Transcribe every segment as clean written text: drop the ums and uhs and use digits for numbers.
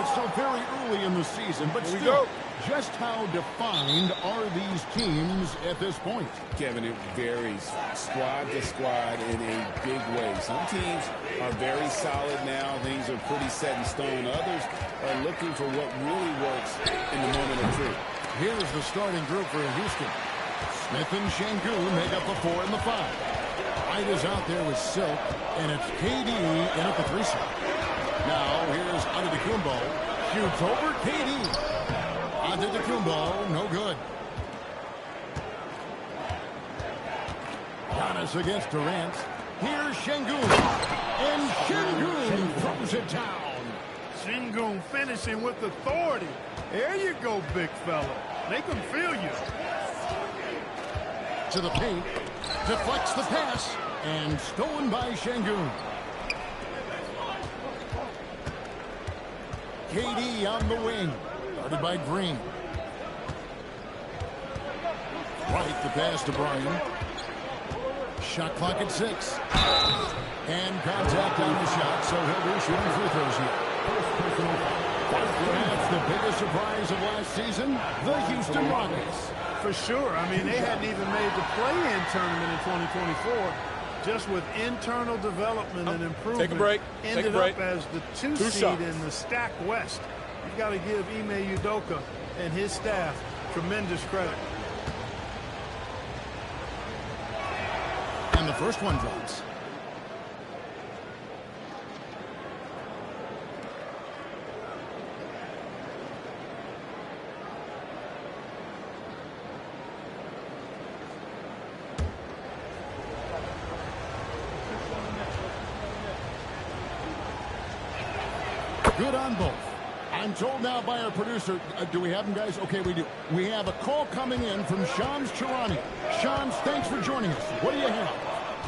It's so very early in the season, but still, just how defined are these teams at this point? Kevin, it varies squad to squad in a big way. Some teams are very solid now. Things are pretty set in stone. Others are looking for what really works in the moment of truth. Here's the starting group for Houston. Smith and Şengün make up the 4 and the 5. White is out there with Silk, and it's KD in at the 3 slot. Now here's Antetokounmpo. Shoots over KD. Antetokounmpo, no good. Giannis against Durant. Here's Şengün. And Şengün throws it down. Şengün finishing with authority. There you go, big fella. Make them feel you. To the paint. Deflects the pass. And stolen by Şengün. KD on the wing. Guarded by Green. White the pass to Bryant. Shot clock at 6. And contact on the shot, so he'll be shooting free throws here. Perhaps the biggest surprise of last season, the Houston Rockets. For sure. I mean, they hadn't even made the play-in tournament in 2024. Just with internal development and improvement. Take a break. Ended up as the 2 seed in the stacked West. You've got to give Ime Udoka and his staff tremendous credit. And the first one drops. Good on both. I'm told now by our producer, do we have them, guys? Okay, we do. We have a call coming in from Shams Charania. Shams, thanks for joining us. What do you have?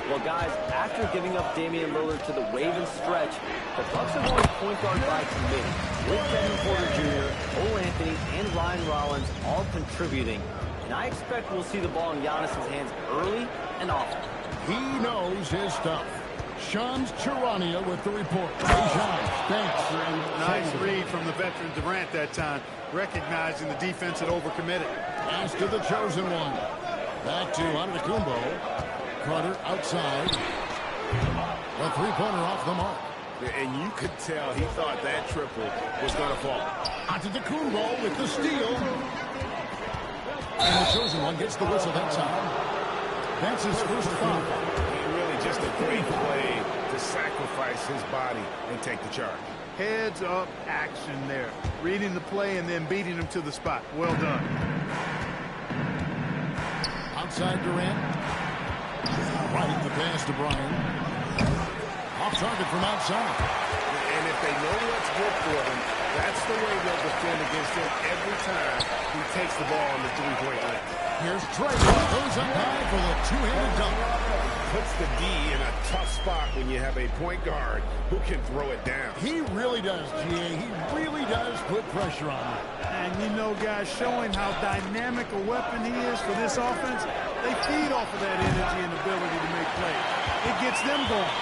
Well, guys, after giving up Damian Lillard to the Ravens stretch, the Bucks are going point guard by committee, with Kevin Porter Jr., Cole Anthony, and Ryan Rollins all contributing. And I expect we'll see the ball in Giannis' hands early and often. He knows his stuff. Shams Charania with the report. Hey, Shams, thanks. Nice read from the veteran Durant that time, recognizing the defense had overcommitted. Pass to the chosen one. Back to Antetokounmpo. Carter outside. A three-pointer off the mark. And you could tell he thought that triple was going to fall. Antetokounmpo with the steal. And the chosen one gets the whistle that time. That's his first foul. Really just a great play to sacrifice his body and take the charge. Heads up action there. Reading the play and then beating him to the spot. Well done. Outside Durant. Right, the pass to Bryant. Off target from outside. And if they know what's good for them, that's the way they'll defend against him every time he takes the ball on the three-point line. Here's Trey. Goes up high for the two-handed dunk. Puts the D in a tough spot when you have a point guard who can throw it down. He really does, GA. He really does put pressure on him. And you know, guys, showing how dynamic a weapon he is for this offense, they feed off of that energy and ability to make plays. It gets them going.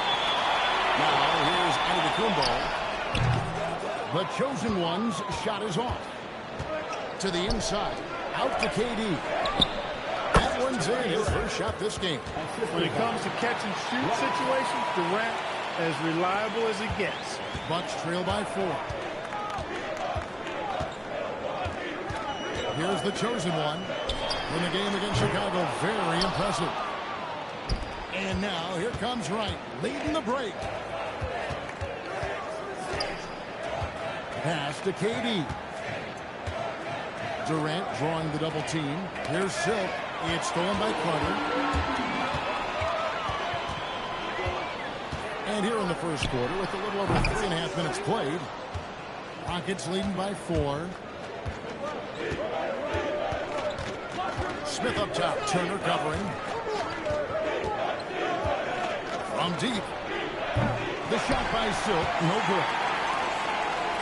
Now here's Antetokounmpo. The chosen one's shot is off. To the inside. Out to KD. That one's in. His first shot this game. When it comes to catch and shoot situations, Durant as reliable as it gets. Bucks trail by 4. Here's the chosen one. In the game against Chicago, very impressive. And now here comes Wright, leading the break. Pass to KD. Durant drawing the double team. Here's Silk. It's stolen by Carter. And here in the first quarter, with a little over 3.5 minutes played, Rockets leading by 4. Smith up top. Turner covering. From deep. The shot by Silk. No good.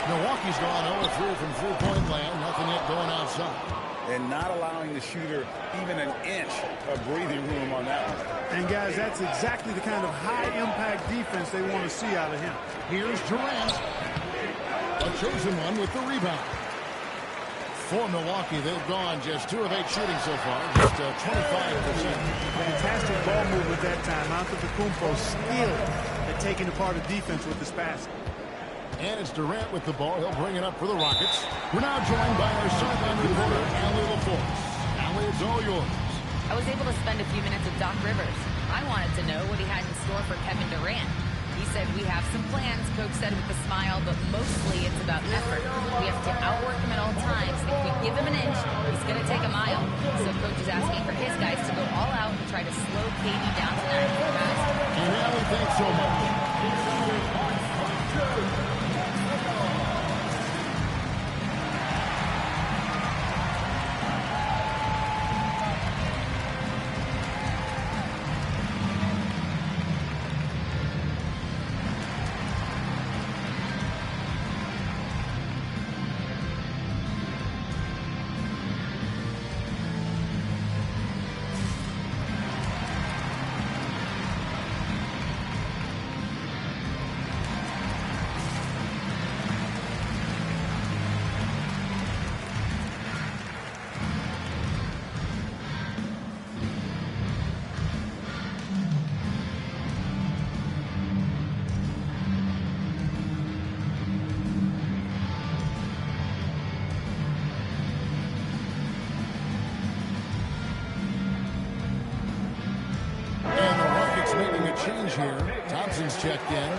Milwaukee's gone 0-3 from three-point land. Nothing yet going outside. And not allowing the shooter even an inch of breathing room on that one. And, guys, that's exactly the kind of high-impact defense they want to see out of him. Here's Durant. A chosen one with the rebound. For Milwaukee, they've gone just 2 of 8 shooting so far, just 25%. Fantastic ball movement that time. Antetokounmpo skilled at taking apart a defense with his passing. And it's Durant with the ball. He'll bring it up for the Rockets. We're now joined by our sideline reporter, Allie LaForce. Allie, it's all yours. I was able to spend a few minutes with Doc Rivers. I wanted to know what he had in store for Kevin Durant. He said, we have some plans, Coach said with a smile, but mostly it's about effort. We have to outwork him at all times. If we give him an inch, he's going to take a mile. So Coach is asking for his guys to go all out and try to slow KD down tonight. Guys. And Allie, thanks so much. Change here. Thompson's checked in.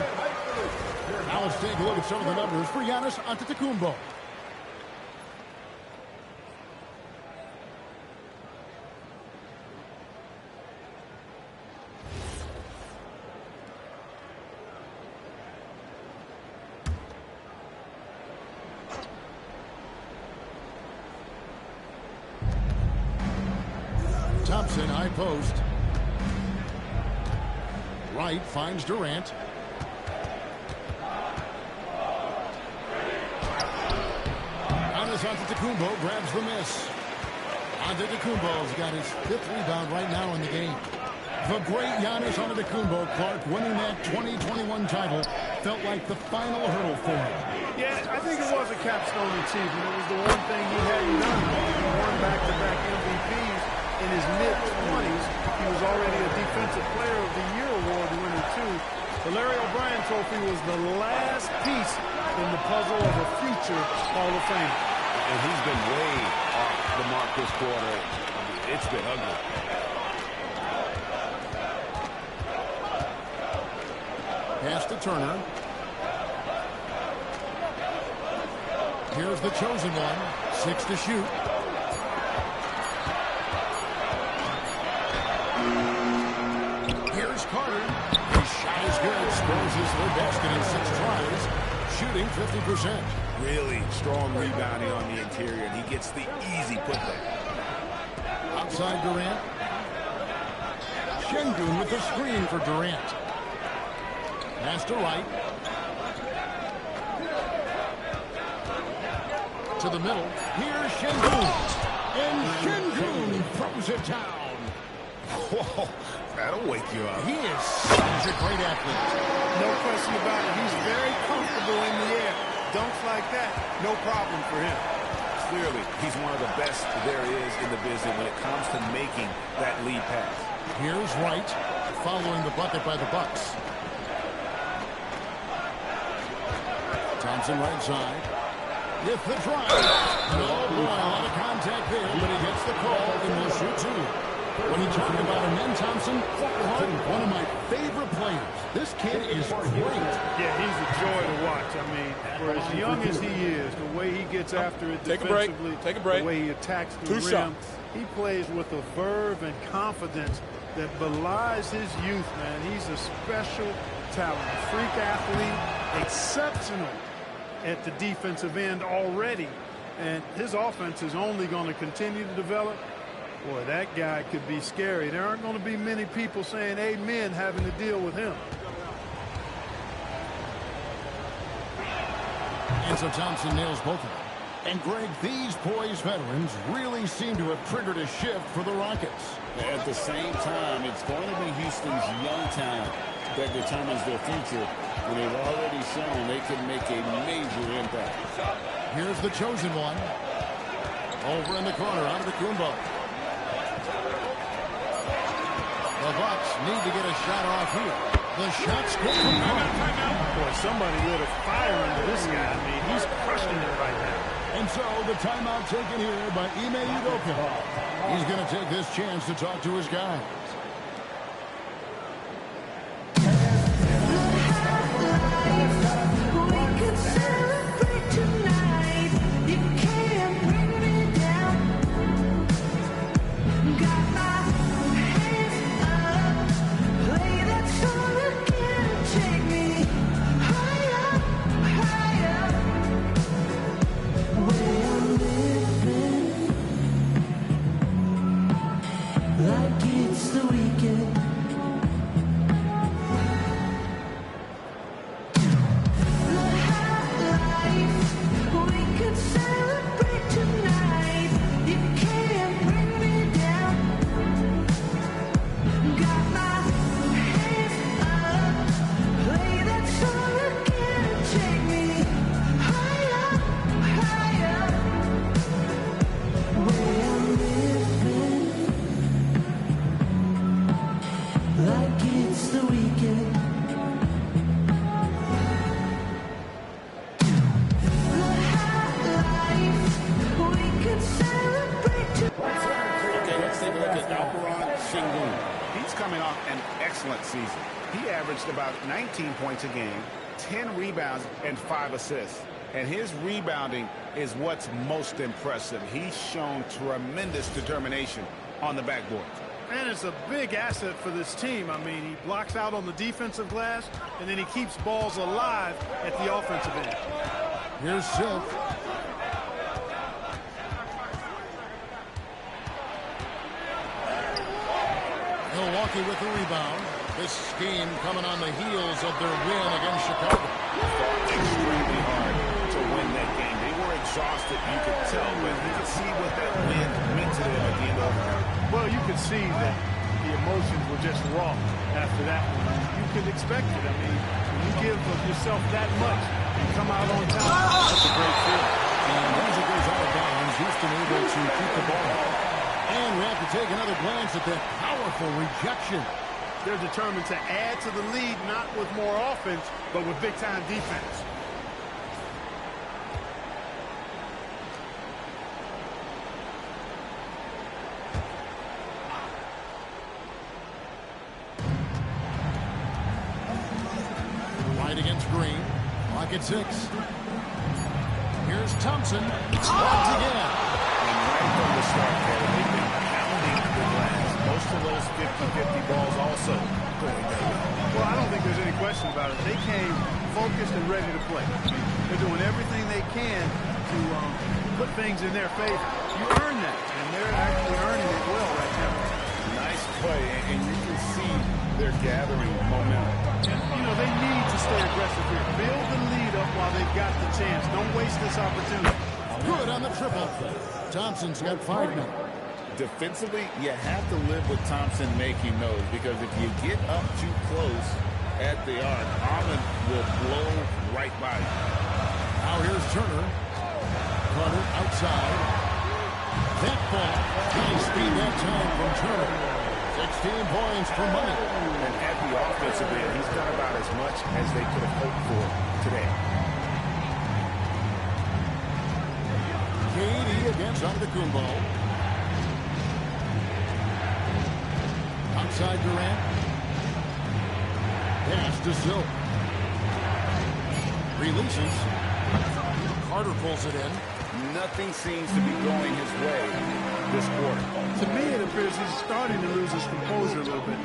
Now let's take a look at some of the numbers for Giannis Antetokounmpo. Thompson, high post. Wright finds Durant. Giannis Antetokounmpo grabs the miss. Antetokounmpo's got his 5th rebound right now in the game. The great Giannis Antetokounmpo, Clark, winning that 2021 title felt like the final hurdle for him. Yeah, I think it was a capstone achievement. It was the one thing he hadn't done. He won back-to-back MVPs in his mid-20s. He was already a Defensive Player of the Year award winner, too. The Larry O'Brien Trophy was the last piece in the puzzle of a future Hall of Fame. And he's been way off the mark this quarter. It's been ugly. Pass to Turner. Here's the chosen one. 6 to shoot. Here's Carter. His shot is good. Scores his third basket in 6 tries. Shooting 50%. Really strong rebounding on the interior, and he gets the easy putback. Outside Durant. Şengün with the screen for Durant. Pass to Wright. To the middle. Here's Şengün. And Şengün throws it down. Whoa, that'll wake you up. He is such a great athlete. No question about it. He's very comfortable in the air. Dunks like that, no problem for him. Clearly, he's one of the best there is in the business when it comes to making that lead pass. Here's Wright, following the bucket by the Bucks. Thompson right side. With the drive. Oh, boy, a lot of contact there, but he gets the call and will shoot 2. When you talk about him, then Thompson, one of my favorite players. This kid is great. Yeah, he's a joy to watch. I mean, for as young as he is, the way he gets after it defensively, Take a break. the way he attacks the 2 rim, shots. he plays with a verve and confidence that belies his youth, man. He's a special talent, a freak athlete, exceptional at the defensive end already. And his offense is only going to continue to develop. Boy, that guy could be scary. There aren't going to be many people saying amen having to deal with him. And so Thompson nails both of them. And, Greg, these poised veterans really seem to have triggered a shift for the Rockets. At the same time, it's going to be Houston's young talent that determines their future, and they've already shown they can make a major impact. Here's the chosen one. Over in the corner, out of the Kumbo. The Bucks need to get a shot off here. The shot's good from Boy, somebody lit a fire under this guy. I mean, he's crushing it right now. And so the timeout taken here by Ime Udoka. He's going to take this chance to talk to his guys. Season. He averaged about 19 points a game, 10 rebounds, and 5 assists. And his rebounding is what's most impressive. He's shown tremendous determination on the backboard. And it's a big asset for this team. I mean, he blocks out on the defensive glass, and then he keeps balls alive at the offensive end. Here's Silk. Milwaukee with the rebound. This scheme coming on the heels of their win against Chicago. Fought extremely hard to win that game. They were exhausted, you could tell, but you could see what that win meant to them at the end of the game. Well, you could see that the emotions were just raw after that one. You could expect it. I mean, when you give of yourself that much and come out on top, that's a great feeling. And as it goes out of bounds, Houston able to keep the ball. And we have to take another glance at that powerful rejection. They're determined to add to the lead, not with more offense, but with big-time defense. Right against Green. Clock at 6. Here's Thompson. Blocked again. And right from the start, Kevin, they've been pounding the glass. Most of those 50-50 balls also going that way. Well, I don't think there's any question about it. They came focused and ready to play. They're doing everything they can to put things in their favor. You earn that, and they're actually earning it well right now. Nice play, and you can see they're gathering momentum. And, you know, they need to stay aggressive here. Build the lead up while they've got the chance. Don't waste this opportunity. Good on the triple. Thompson's got 5 now. Defensively, you have to live with Thompson making those, because if you get up too close at the arc, Almond will blow right by you. Now here's Turner. Carter outside. That ball. High speed that time from Turner. 16 points for money. And at the offensive end, he's done about as much as they could have hoped for today. KD against Antetokounmpo. Outside Durant. Pass to Silk. Releases. Carter pulls it in. Nothing seems to be going his way this quarter. To me, it appears he's starting to lose his composure a little bit.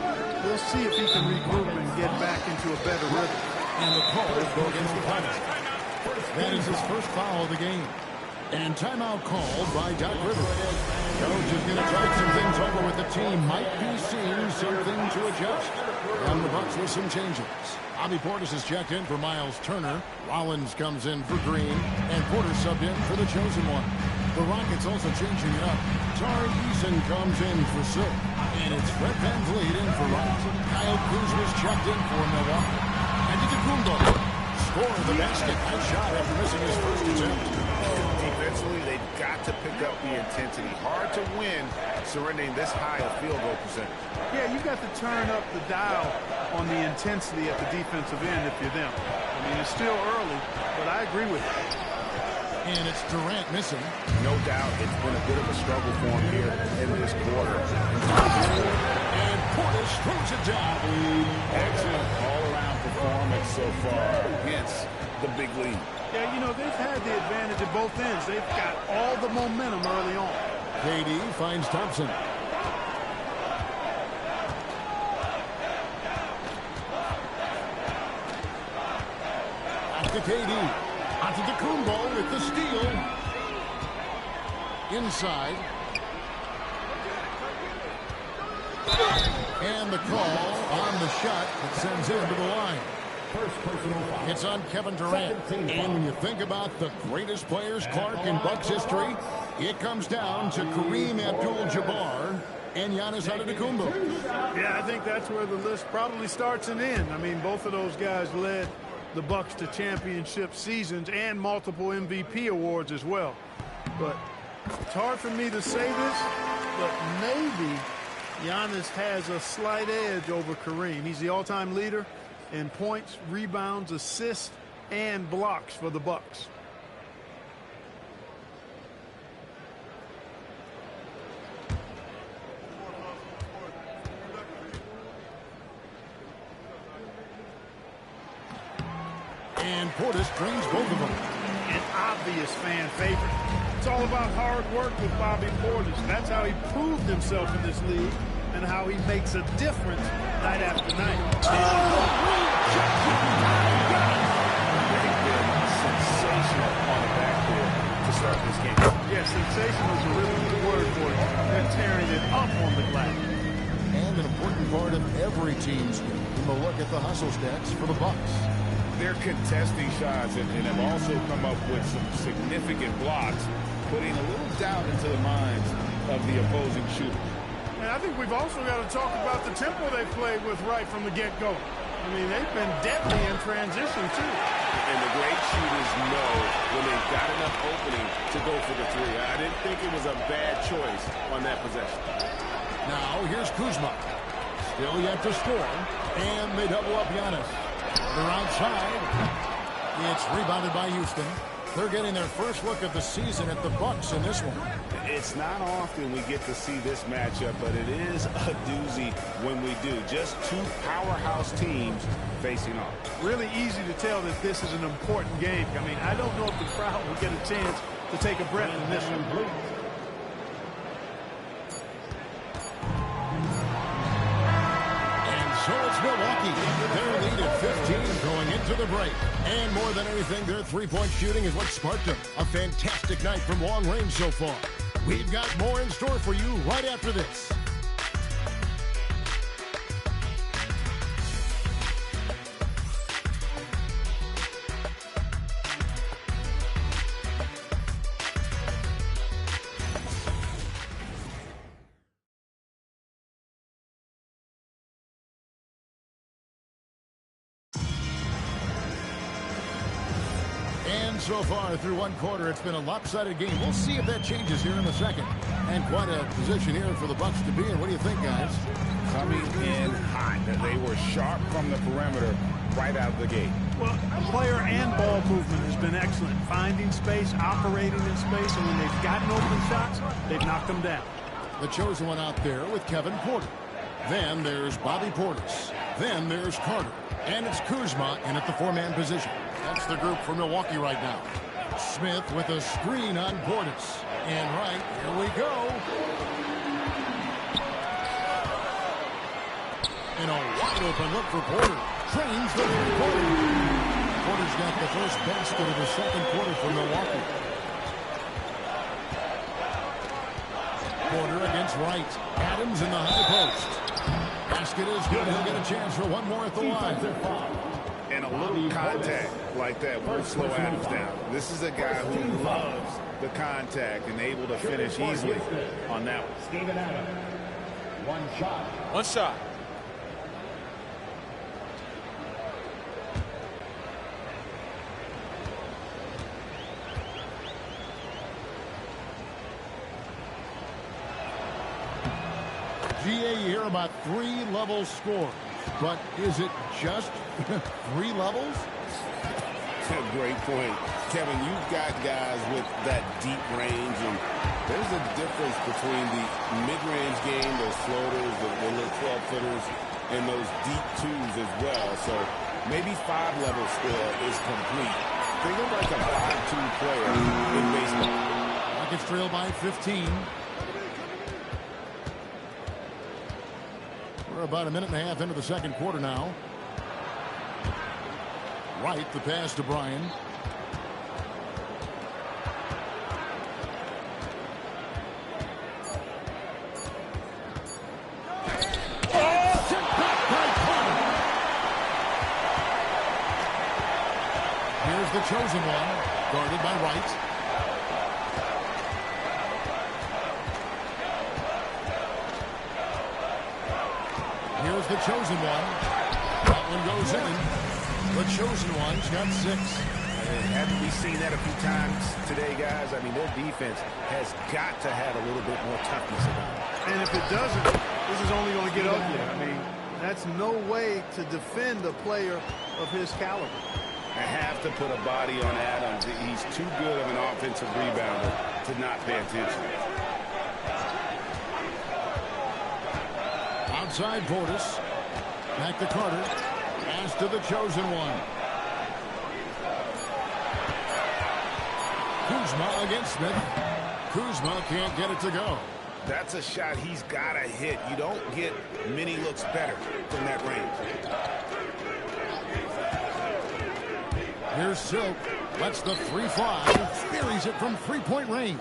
We'll see if he can regroup and get back into a better rhythm. And the Calls go against the Pirates. That is his first foul of the game. And timeout called by Doc Rivers. Coach is going to talk some things over with the team. Might be seeing something to adjust. And the Bucks with some changes. Bobby Portis is checked in for Miles Turner. Rollins comes in for Green. And Porter subbed in for the chosen one. The Rockets also changing it up. Tari Eason comes in for Silk. And it's Brett Van Vliet in for Wright. Kyle Kuzma's checked in for Milwaukee. And Antetokounmpo scoring the basket. Nice shot after missing his first attempt. Defensively, they've got to pick up the intensity. Hard to win surrendering this high a field goal percentage. Yeah, you got to turn up the dial on the intensity at the defensive end if you're them. I mean, it's still early, but I agree with you. And it's Durant missing. No doubt it's been a bit of a struggle for him here in this quarter. And Portis throws it down. Excellent all-around performance so far against the big lead. Yeah, you know, they've had the advantage at both ends. They've got all the momentum early on. KD finds Thompson. Back to KD. Antetokounmpo with the steal. Inside. And the call on the shot that sends him to the line. It's on Kevin Durant. And when you think about the greatest players, Clark, in Bucks history, it comes down to Kareem Abdul-Jabbar and Giannis Antetokounmpo. Yeah, I think that's where the list probably starts and ends. I mean, both of those guys led the Bucks to championship seasons and multiple MVP awards as well. But it's hard for me to say this, but maybe Giannis has a slight edge over Kareem. He's the all-time leader in points, rebounds, assists, and blocks for the Bucks. And Portis drains both of them. An obvious fan favorite. It's all about hard work with Bobby Portis. That's how he proved himself in this league and how he makes a difference night after night. Sensational on the backboard to start this game. Yeah, sensational is a really good word for it. They're tearing it up on the glass. And an important part of every team's game. From a look at the hustle stats for the Bucks. They're contesting shots and have also come up with some significant blocks, putting a little doubt into the minds of the opposing shooter. And I think we've also got to talk about the tempo they played with right from the get-go. I mean, they've been deadly in transition, too. And the great shooters know when they've got enough opening to go for the three. I didn't think it was a bad choice on that possession. Now, here's Kuzma. Still yet to score. And they double up Giannis. They're outside. It's rebounded by Houston. They're getting their first look of the season at the Bucks in this one. It's not often we get to see this matchup, but it is a doozy when we do. Just two powerhouse teams facing off. Really easy to tell that this is an important game. I mean, I don't know if the crowd will get a chance to take a breath in this one. So it's Milwaukee. Their lead at 15 going into the break. And more than anything, their three-point shooting is what sparked them. A fantastic night from long range so far. We've got more in store for you right after this. So far through one quarter, it's been a lopsided game. We'll see if that changes here in the second. And quite a position here for the Bucks to be in. What do you think, guys? Coming in hot. They were sharp from the perimeter right out of the gate. Well, player and ball movement has been excellent. Finding space, operating in space, and when they've gotten open shots, they've knocked them down. The chosen one out there with Kevin Porter. Then there's Bobby Portis. Then there's Carter. And it's Kuzma in at the four-man position. That's the group for Milwaukee right now. Smith with a screen on Portis. And right, here we go. And a wide open look for Porter. Trains the three-pointer. Porter's got the first basket of the second quarter for Milwaukee. Porter against Wright. Adams in the high post. Basket is good. He'll get a chance for one more at the line. And a little contact like that will slow Adams down. This is a guy who loves the contact and able to finish easily on that one. One shot. One shot. GA, you hear about 3-level scores, but is it just 3 levels? Great point. Kevin, you've got guys with that deep range, and there's a difference between the mid-range game, those floaters, the little 12-footers, and those deep twos as well. So maybe 5-level score is complete. Think of like a 5-2 player in baseball. Rockets trail by 15. We're about a minute and a half into the second quarter now. Right, the pass to Bryan. Here's the chosen one, guarded by Wright. Here's the chosen one. That one goes in. The chosen one's got 6. Haven't we seen that a few times today, guys? I mean, their defense has got to have a little bit more toughness about it. And if it doesn't, this is only going to get uglier. I mean, that's no way to defend a player of his caliber. I have to put a body on Adams. He's too good of an offensive rebounder to not pay attention. Outside Portis. Back to Carter. Pass to the chosen one. Kuzma against Smith. Kuzma can't get it to go. That's a shot he's got to hit. You don't get many looks better from that range. Here's Silk. Lets the 3 fly. Buries it from 3-point range.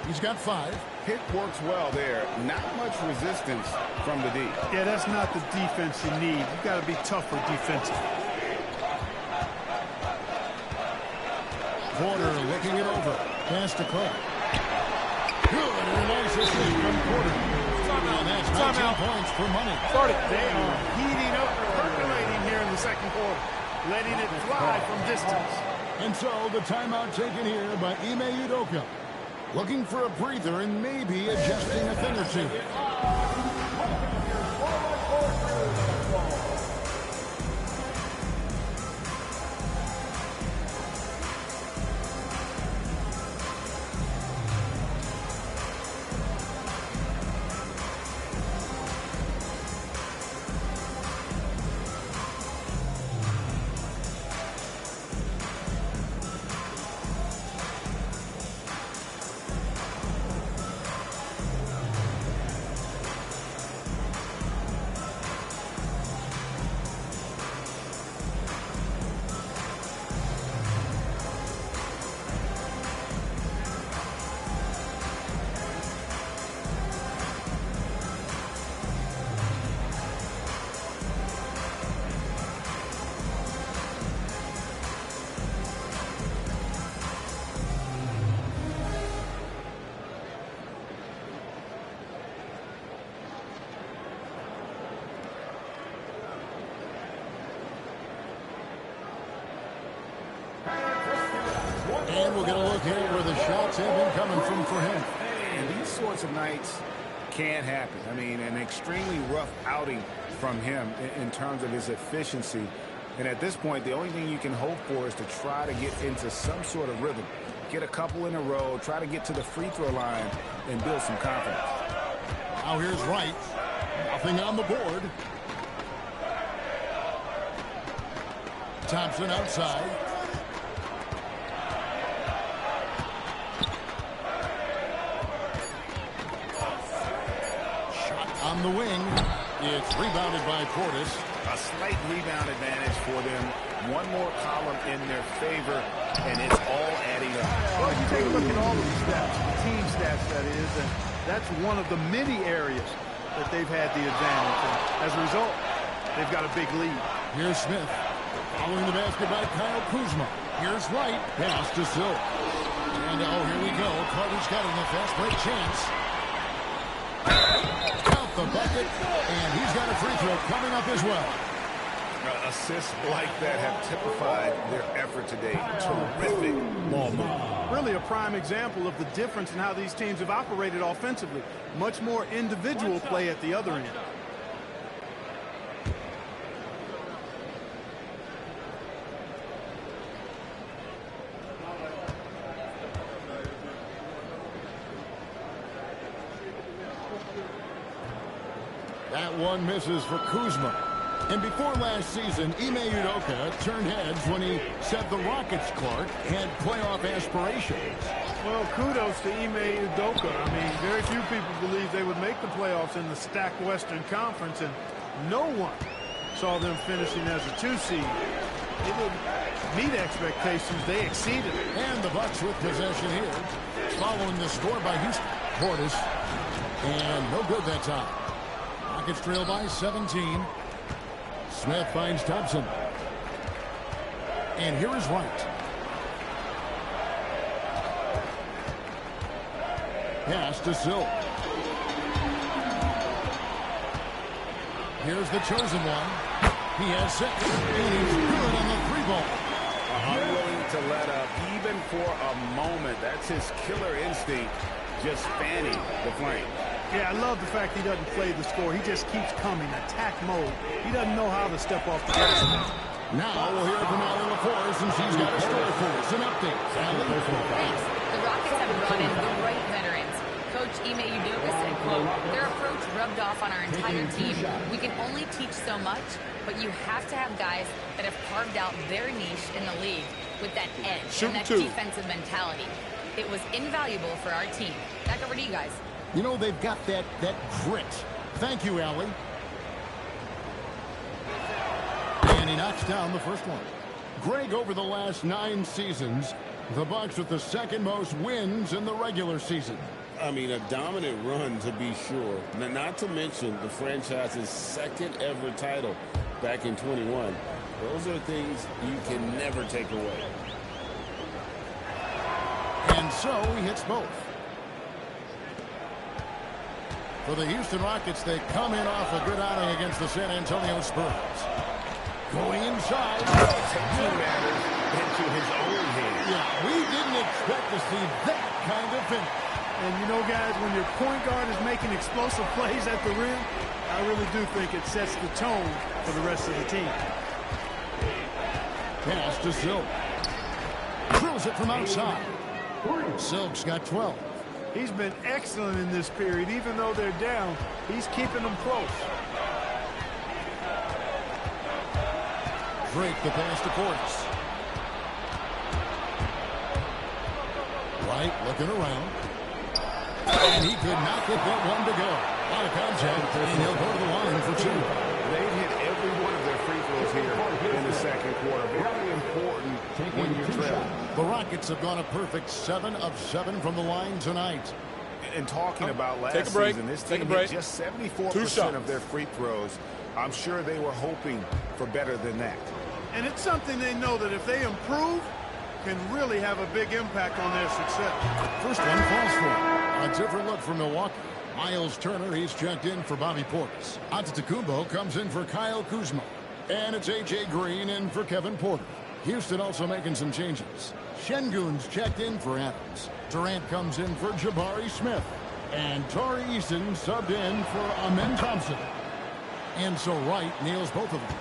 He's got 5. Hit works well there. Not much resistance from the D. Yeah, that's not the defense you need. You got to be tougher defensively. Porter looking it over. Pass to Carter. Good and a nice assist from Porter. And that's 19 points for money. They are heating up, percolating here in the second quarter, letting it fly from distance. And so the timeout taken here by Ime Udoka. Looking for a breather and maybe adjusting a thing or two. And we'll get a look here where the shots have been coming from for him. And these sorts of nights can happen. I mean, an extremely rough outing from him in terms of his efficiency. And at this point, the only thing you can hope for is to try to get into some sort of rhythm. Get a couple in a row, try to get to the free throw line, and build some confidence. Now here's Wright. Nothing on the board. Thompson outside. On the wing. It's rebounded by Portis. A slight rebound advantage for them. One more column in their favor, and it's all adding up. Well, you take a look at all of the stats, the team stats, that is, and that's one of the many areas that they've had the advantage. And as a result, they've got a big lead. Here's Smith. Following the basket by Kyle Kuzma. Here's Wright. Pass to Silk. And, oh, here we go. Carter's got it in a fast break chance. the bucket, and he's got a free throw coming up as well. Assists like that have typified their effort today. Terrific ball movement. Really a prime example of the difference in how these teams have operated offensively. Much more individual play at the other end. That one misses for Kuzma. And before last season, Ime Udoka turned heads when he said the Rockets, Clark, had playoff aspirations. Well, kudos to Ime Udoka. I mean, very few people believed they would make the playoffs in the stacked Western Conference, and no one saw them finishing as a 2 seed. They didn't meet expectations. They exceeded it. And the Bucks with possession here. Following the score by Houston. Portis. And no good that time. Rockets trail by 17. Smith finds Thompson. And here is Wright. Pass to Silk. Here's the chosen one. He has 6. And he's good on the 3-ball. Unwilling to let up even for a moment. That's his killer instinct, just fanning the flame. Yeah, I love the fact he doesn't play the score. He just keeps coming, attack mode. He doesn't know how to step off the gas. Now we'll hear from Allie LaForce, and she's got a story for us. An update. Thanks. The Rockets have brought in the right veterans. Coach Ime Udoka said, quote, their approach rubbed off on our entire team. We can only teach so much, but you have to have guys that have carved out their niche in the league with that edge and that defensive mentality. It was invaluable for our team. Back over to you guys. You know, they've got that grit. Thank you, Allie. And he knocks down the first one. Greg, over the last 9 seasons, the Bucks with the second most wins in the regular season. I mean, a dominant run, to be sure. Not to mention the franchise's second ever title back in 21. Those are things you can never take away. And so he hits both. For the Houston Rockets, they come in off a good outing against the San Antonio Spurs. Going inside. Taking matters into his own hands. Yeah, we didn't expect to see that kind of finish. And you know, guys, when your point guard is making explosive plays at the rim, I really do think it sets the tone for the rest of the team. Pass to Silk. Drills it from outside. Silk's got 12. He's been excellent in this period. Even though they're down, he's keeping them close. Drake the pass to Portis. Wright looking around. And he could not get that one to go. Out of contact, and he'll go to the line for 2. They've hit every one of their free throws here in the second quarter. Very important when you're trailing. The Rockets have gone a perfect 7 of 7 from the line tonight. And talking about last season, this team hit just 74% of their free throws. I'm sure they were hoping for better than that. And it's something they know that if they improve, can really have a big impact on their success. First one falls for him. A different look for Milwaukee. Miles Turner, he's checked in for Bobby Portis. Antetokounmpo comes in for Kyle Kuzma. And it's A.J. Green in for Kevin Porter. Houston also making some changes. Şengün's checked in for Adams. Durant comes in for Jabari Smith. And Tari Eason subbed in for Amen Thompson. And so Wright nails both of them.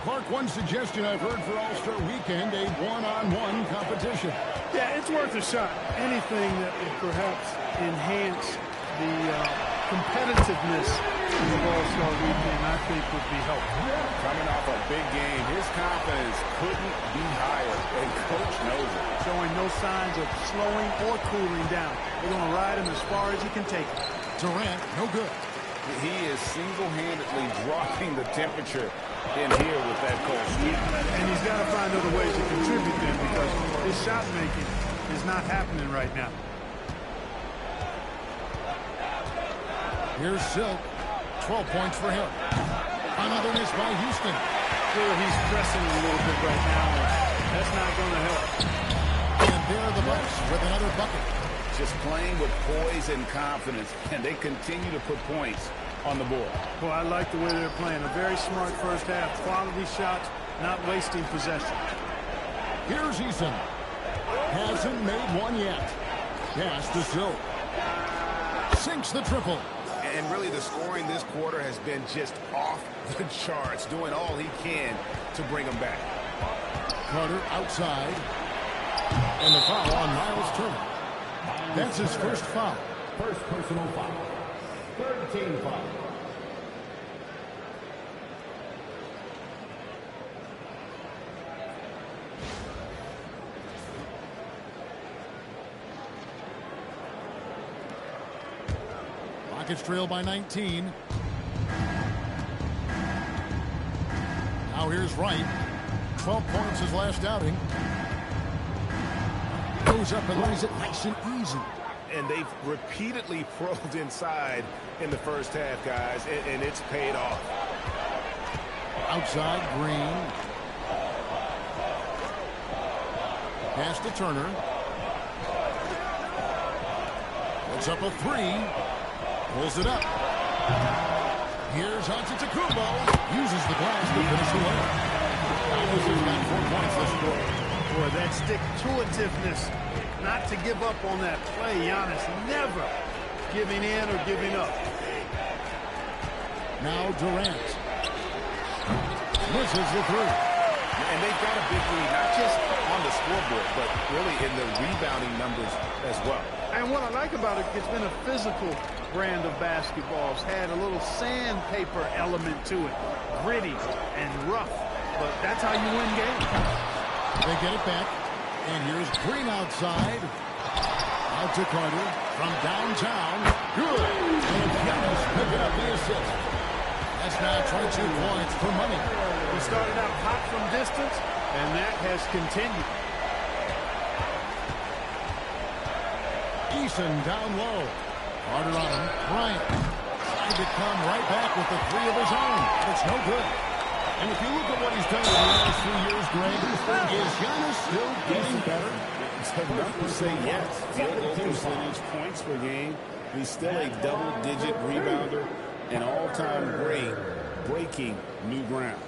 Clark, one suggestion I've heard for All-Star Weekend, a one-on-one competition. Yeah, it's worth a shot. Anything that would perhaps enhance the competitiveness of All-Star Weekend, I think would be helpful. Coming off a big game, his confidence couldn't be higher, and Coach knows it. Showing no signs of slowing or cooling down. They're going to ride him as far as he can take it. Durant, no good. He is single-handedly dropping the temperature in here with that cold streak. And he's got to find other ways to contribute then, because his shot making is not happening right now. Here's Silk. 12 points for him. Another miss by Houston. Sure, he's pressing a little bit right now. That's not going to help. And there are the Bucks with another bucket. Just playing with poise and confidence, and they continue to put points on the board. Well, I like the way they're playing. A very smart first half. Quality shots, not wasting possession. Here's Eason. Hasn't made one yet. Pass to Silk. Sinks the triple. And really the scoring this quarter has been just off the charts, doing all he can to bring them back. Carter outside. And the foul on Miles Turner. That's his first foul. First personal foul. Third team foul. Rockets trail by 19. Now here's Wright. 12 points his last outing. Goes up and lays it nice and easy. And they've repeatedly probed inside in the first half, guys, and it's paid off. Outside, Green. Pass to Turner. Puts up a three. Pulls it up. Here's Antetokounmpo. Uses the glass to finish the layup. Giannis has got 4 points this quarter. Boy, that stick-to-itiveness, not to give up on that play. Giannis never giving in or giving up. Now Durant. Misses the three. And they've got a big lead, not just on the scoreboard, but really in the rebounding numbers as well. And what I like about it, it's been a physical brand of basketball. It's had a little sandpaper element to it. Gritty and rough. But that's how you win games. They get it back. And here's Green outside. Out to Carter from downtown. Good. And Giannis picking up the assist. That's now 22 points for money. He started out hot from distance, and that has continued. Eason down low. Carter on him. Bryant trying to come right back with the three of his own. It's no good. And if you look at what he's done in the last 3 years, Greg, is Giannis still getting better? It's enough to say yes. Field goal percentage, points per game. He's still a double-digit rebounder, an all-time great, breaking new ground.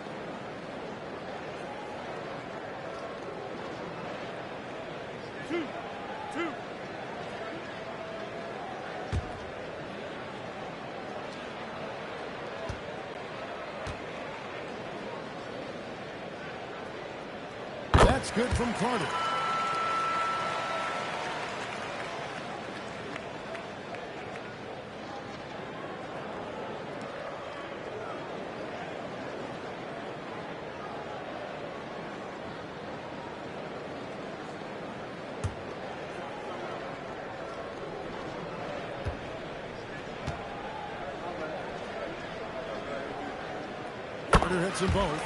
That's good from Carter. Carter hits them both.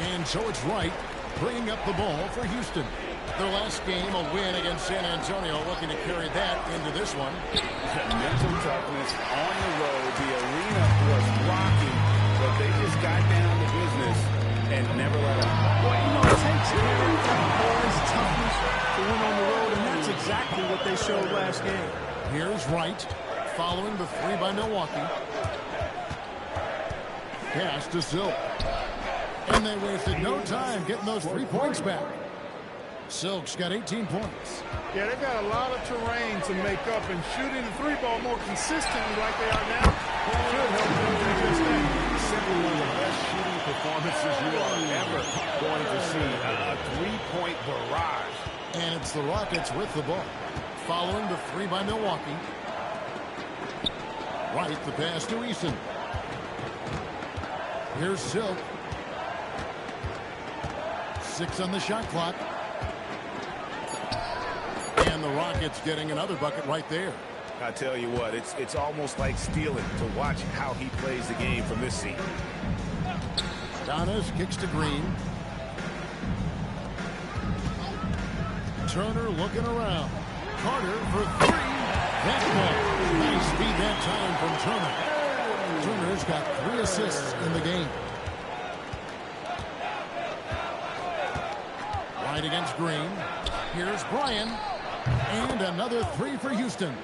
And so it's Wright bringing up the ball for Houston. Their last game, a win against San Antonio, looking to carry that into this one. Mental toughness on the road. The arena was rocking, but they just got down to business and never let up. Well, you know, it takes character, poise, toughness to win on the road, and that's exactly what they showed last game. Here's Wright following the three by Milwaukee. Pass to Silk. And they wasted no time getting those 3 points back. Silk's got 18 points. Yeah, they've got a lot of terrain to make up, and shooting the three ball more consistently like they are now should help them do just that. Simply one of the best shooting performances you are ever going to see. A three-point barrage. And it's the Rockets with the ball. Following the three by Milwaukee. Wright, the pass to Eason. Here's Silk. 6 on the shot clock. And the Rockets getting another bucket right there. I tell you what, it's almost like stealing to watch how he plays the game from this seat. Giannis kicks to Green. Turner looking around. Carter for three. That's one. Nice speed that time from Turner. Turner's got 3 assists in the game. Against Green. Here's Bryan. And another 3 for Houston.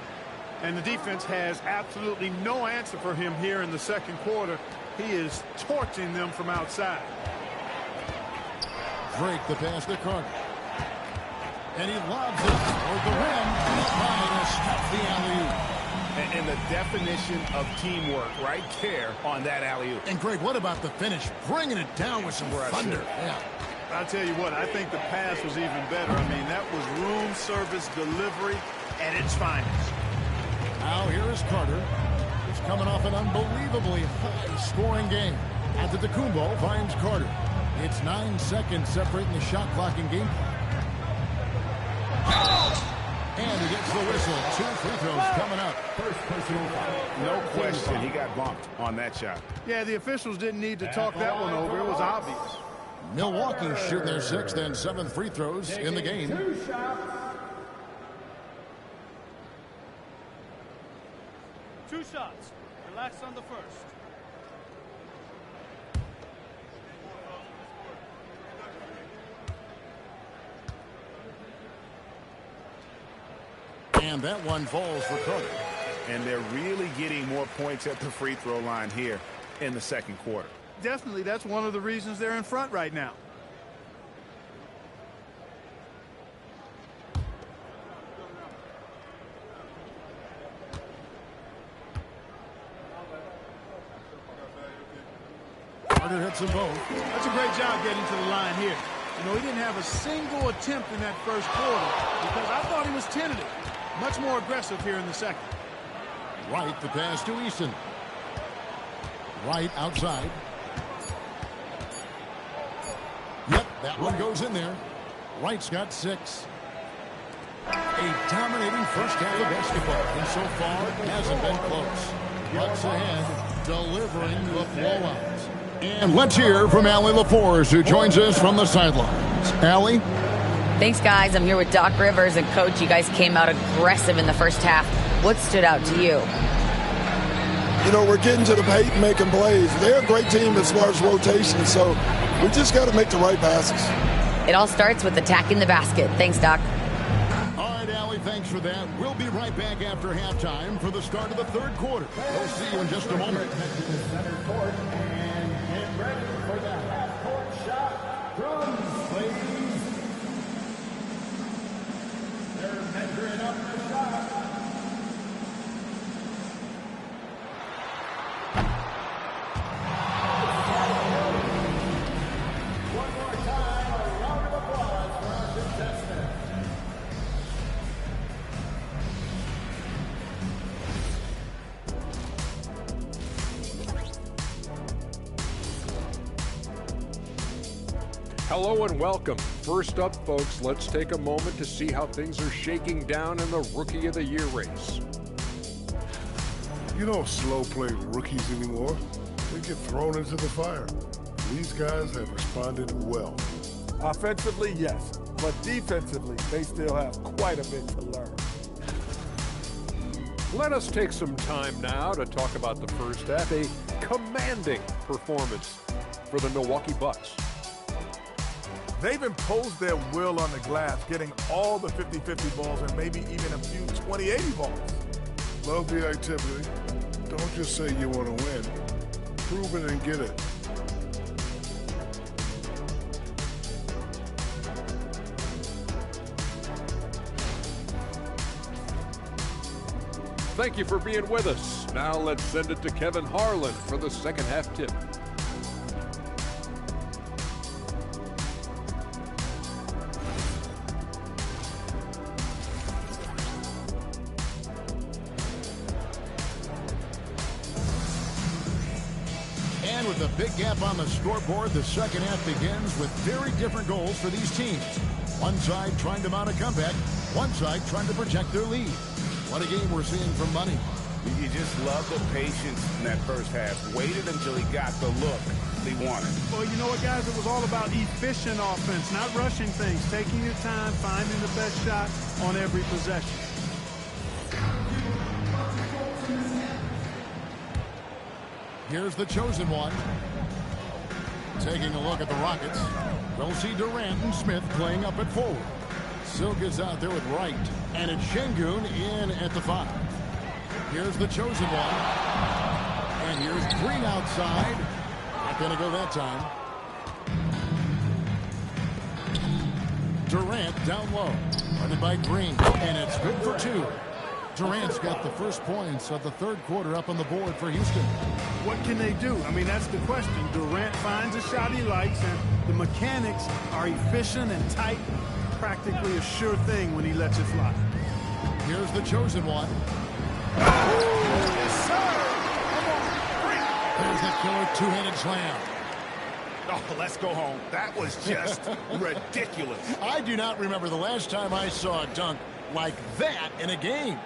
And the defense has absolutely no answer for him here in the second quarter. He is torching them from outside. Drake the pass to Carter. And he lobs it toward the rim. Trying to stop the alley-oop. And the definition of teamwork right there on that alley-oop. And Greg, what about the finish? Bringing it down with some thunder. Yeah. I'll tell you what, I think the pass was even better. I mean, that was room service delivery at its finest. Now here is Carter. He's coming off an unbelievably high-scoring game. Antetokounmpo finds Carter. It's 9 seconds separating the shot clock and game clock. And he gets the whistle. 2 free throws coming up. First personal foul. No question, he got bumped on that shot. Yeah, the officials didn't need to talk that one over. It was obvious. Milwaukee shooting their 6th and 7th free throws in the game. 2 shots. 2 shots. Relax on the first. And that one falls for Carter. And they're really getting more points at the free throw line here in the second quarter. Definitely, that's one of the reasons they're in front right now. Carter hits them both. That's a great job getting to the line here. You know, he didn't have a single attempt in that first quarter because I thought he was tentative. Much more aggressive here in the second. Wright the pass to Easton. Wright outside. Yep, that one goes in there. Wright's got 6. A dominating first half of basketball, and so far it hasn't been close. Bucks ahead, delivering the blowout. And let's hear from Allie LaForce, who joins us from the sidelines. Allie? Thanks, guys. I'm here with Doc Rivers and Coach. You guys came out aggressive in the first half. What stood out to you? You know, we're getting to the paint and making plays. They're a great team as far as rotation, so we just got to make the right passes. It all starts with attacking the basket. Thanks, Doc. All right, Allie, thanks for that. We'll be right back after halftime for the start of the third quarter. We'll see you in just a moment. Center court and get ready for the half-court shot. Drums, ladies. They're measuring up the shot. One more time, a round of applause for our contestants. Hello and welcome. First up, folks, let's take a moment to see how things are shaking down in the Rookie of the Year race. You don't slow play rookies anymore. They get thrown into the fire. These guys have responded well. Offensively, yes, but defensively, they still have quite a bit to learn. Let us take some time now to talk about the first half, a commanding performance for the Milwaukee Bucks. They've imposed their will on the glass, getting all the 50-50 balls and maybe even a few 20-80 balls. Love the activity. Don't just say you want to win. Prove it and get it. Thank you for being with us. Now let's send it to Kevin Harlan for the second half tip. And with a big gap on the scoreboard, the second half begins with very different goals for these teams. One side trying to mount a comeback, one side trying to protect their lead. What a game we're seeing from Money. You just love the patience in that first half. Waited until he got the look he wanted. Well, you know what, guys? It was all about efficient offense, not rushing things, taking your time, finding the best shot on every possession. Here's the chosen one. Taking a look at the Rockets. We'll see Durant and Smith playing up at forward. Silk is out there with Wright. And it's Şengün in at the 5. Here's the chosen one. And here's Green outside. Not going to go that time. Durant down low. Running by Green. And it's good for two. Durant's got the first points of the third quarter up on the board for Houston. What can they do? I mean, that's the question. Durant finds a shot he likes, and the mechanics are efficient and tight. Practically a sure thing when he lets it fly. Here's the chosen one. Yes, sir. There's the killer two-handed slam. Oh, let's go home. That was just ridiculous. I do not remember the last time I saw a dunk like that in a game.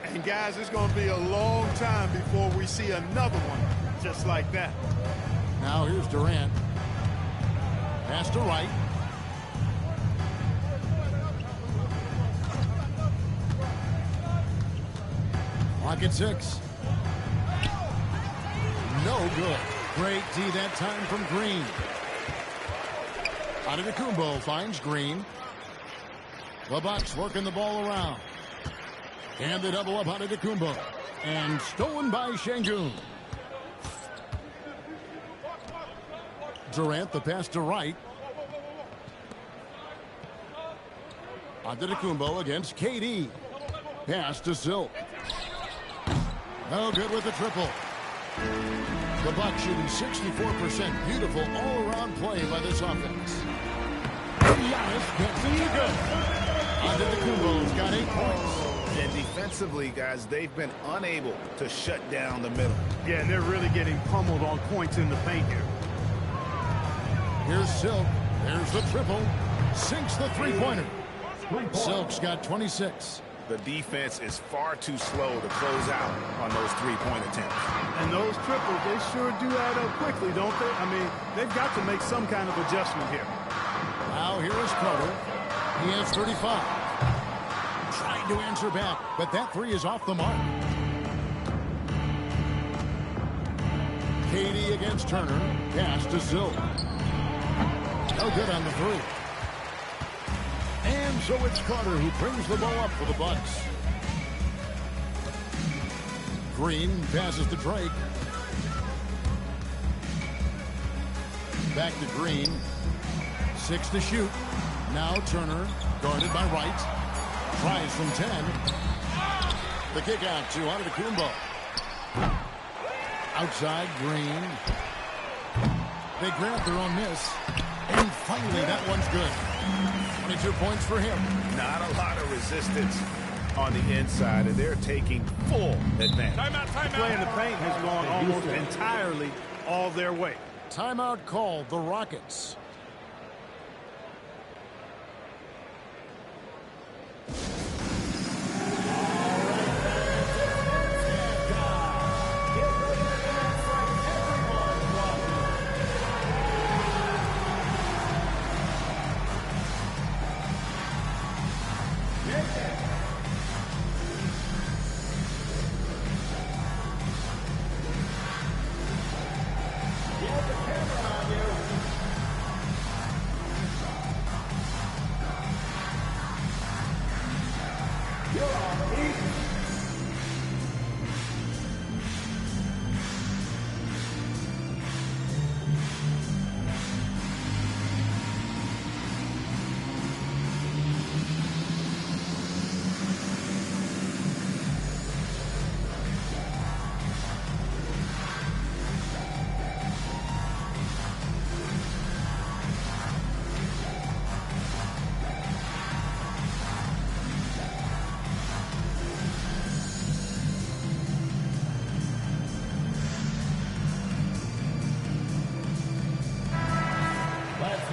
And guys, it's going to be a long time before we see another one just like that. Now here's Durant. Pass to right. Clock at 6. No good. Great D that time from Green. Antetokounmpo finds Green. The Bucks working the ball around. And the double up Antetokounmpo. And stolen by Şengün. Durant, the pass to right. Antetokounmpo against KD. Pass to Silk. No good with the triple. The Bucks shooting 64%. Beautiful all-around play by this offense. Giannis gets it to go. Antetokounmpo's got 8 points. And defensively, guys, they've been unable to shut down the middle. Yeah, and they're really getting pummeled on points in the paint here. Here's Silk. There's the triple. Sinks the three-pointer. Silk's got 26. The defense is far too slow to close out on those three-point attempts. And those triples, they sure do add up quickly, don't they? I mean, they've got to make some kind of adjustment here. Now here is Carter. He has 35. Trying to answer back, but that three is off the mark. KD against Turner. Pass to Silk. No good on the three. And so it's Carter who brings the ball up for the Bucks. Green passes to Drake. Back to Green. 6 to shoot. Now Turner, guarded by Wright. Tries from 10. The kick out to Antetokounmpo. Outside Green. They grab their own miss. And finally, that one's good. 22 points for him. Not a lot of resistance on the inside, and they're taking full advantage. The play in the paint has gone almost entirely all their way. Timeout called the Rockets.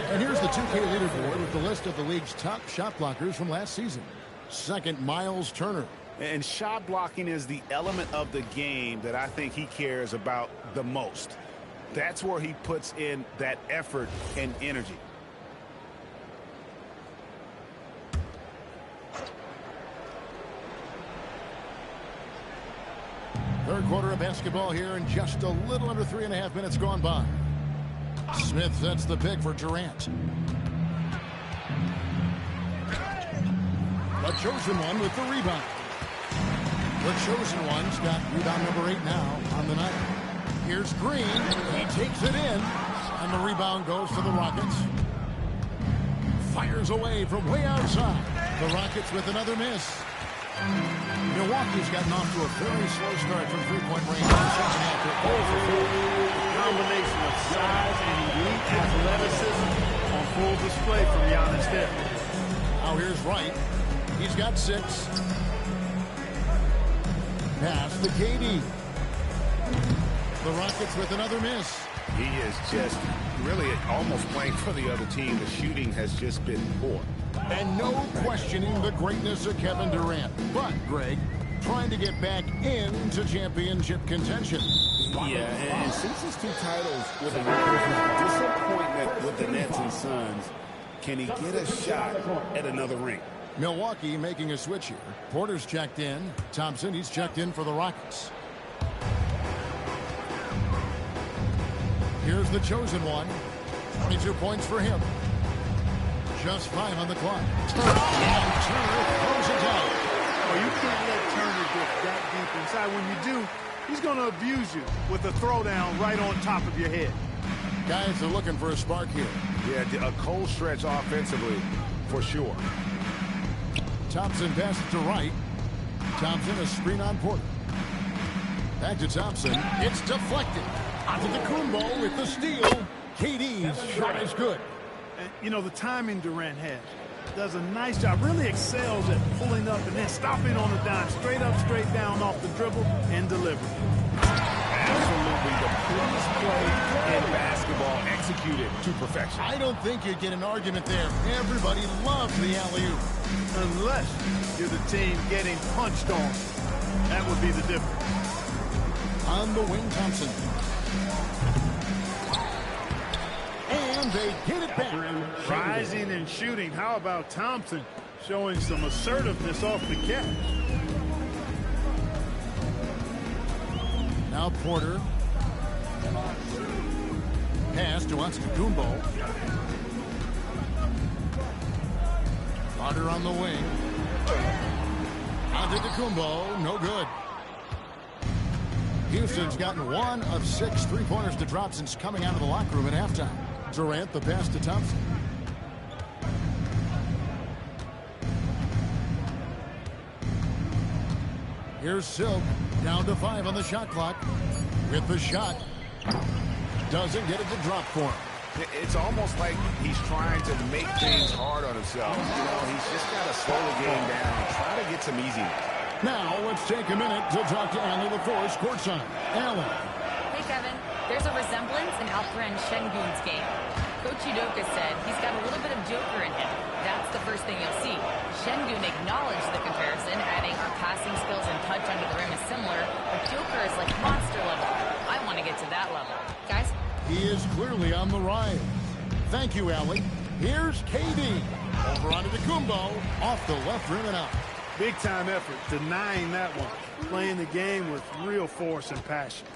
And here's the 2K leaderboard with the list of the league's top shot blockers from last season. Second, Miles Turner. And shot blocking is the element of the game that I think he cares about the most. That's where he puts in that effort and energy. Third quarter of basketball here, and just a little under 3.5 minutes gone by. Smith sets the pick for Durant. The chosen one with the rebound. The chosen one's got rebound number 8 now on the night. Here's Green. He takes it in. And the rebound goes to the Rockets. Fires away from way outside. The Rockets with another miss. Milwaukee's gotten off to a very slow start from three-point range in the second half. A combination of size and elite athleticism on full display from Giannis there. Now here's Wright. He's got 6. Pass to KD. The Rockets with another miss. He is just really almost playing for the other team. The shooting has just been poor. And no questioning the greatness of Kevin Durant. But, Greg, trying to get back into championship contention. Yeah, and since his 2 titles with the Lakers, disappointment with the Nets and Suns, can he get a shot at another ring? Milwaukee making a switch here. Porter's checked in. Thompson, he's checked in for the Rockets. Here's the chosen one. 22 points for him. Just 5 on the clock. And Turner throws it down. Oh, you can't let Turner get that deep inside. When you do, he's going to abuse you with a throwdown right on top of your head. Guys are looking for a spark here. Yeah, a cold stretch offensively, for sure. Thompson passes to Wright. Thompson, a screen on Porter. Back to Thompson. It's deflected. Onto the Kumbo with the steal. KD's shot is good. And, you know, the timing Durant has. Does a nice job. Really excels at pulling up and then stopping on the dime. Straight up, straight down off the dribble and deliver. Absolutely the prettiest play in basketball, executed to perfection. I don't think you'd get an argument there. Everybody loves the alley-oop. Unless you're the team getting punched on. That would be the difference. On the wing, Thompson. And they get it back. Rising and shooting. How about Thompson showing some assertiveness off the catch? Now Porter. Pass to Antetokounmpo. Carter on the wing. Antetokounmpo, no good. Houston's gotten 1 of 6 three-pointers to drop since coming out of the locker room at halftime. Durant, the pass to Thompson. Here's Silk, down to 5 on the shot clock. With the shot. Doesn't get it to drop for him. It's almost like he's trying to make things hard on himself. You know, he's just got to slow the game down and try to get some easy ones. Now, let's take a minute to talk to Allie LaForce courtside. Allie. Hey, Kevin. There's a resemblance in Alperen Şengün's game. Coach Udoka said he's got a little bit of Joker in him. That's the first thing you'll see. Şengün acknowledged the comparison, adding our passing skills and touch under the rim is similar, but Joker is like monster level. I want to get to that level. Guys? He is clearly on the rise. Thank you, Allie. Here's KD. Over onto the Kumbo. Off the left rim and out. Big time effort, denying that one. Playing the game with real force and passion.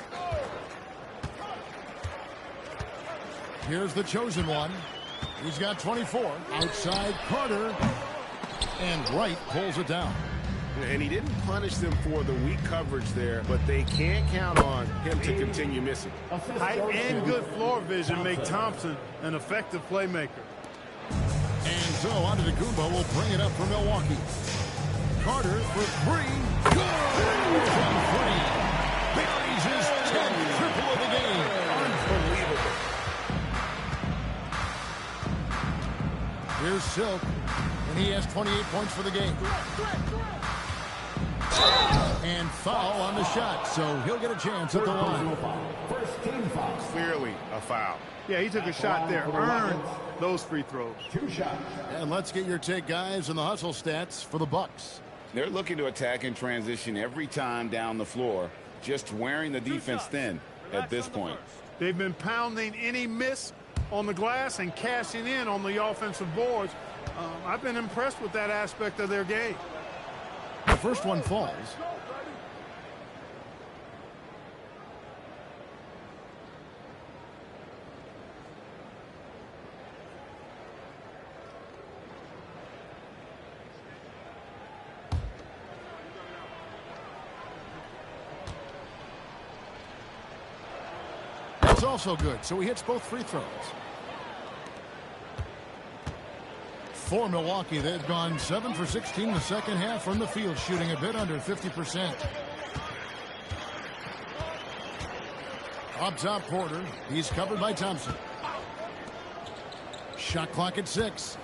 Here's the chosen one. He's got 24. Outside Carter. And Wright pulls it down. And he didn't punish them for the weak coverage there, but they can't count on him to continue missing. Height and good floor vision make Thompson an effective playmaker. And so Antetokounmpo will bring it up for Milwaukee. Carter for 3. Good! From 3. Buries his 10th triple of the game. Unbelievable. Here's Silk, and he has 28 points for the game. And foul on the shot, so he'll get a chance at the line. First team foul. Clearly a foul. Yeah, he took a shot there, earned those free throws. 2 shots. And let's get your take, guys, on the hustle stats for the Bucks. They're looking to attack in transition every time down the floor, just wearing the defense thin at this point. They've been pounding any miss on the glass and cashing in on the offensive boards. I've been impressed with that aspect of their game. The first one falls. is also good, so he hits both free throws. For Milwaukee, they've gone 7 for 16 in the second half from the field, shooting a bit under 50%. Up top, Porter. He's covered by Thompson. Shot clock at 6.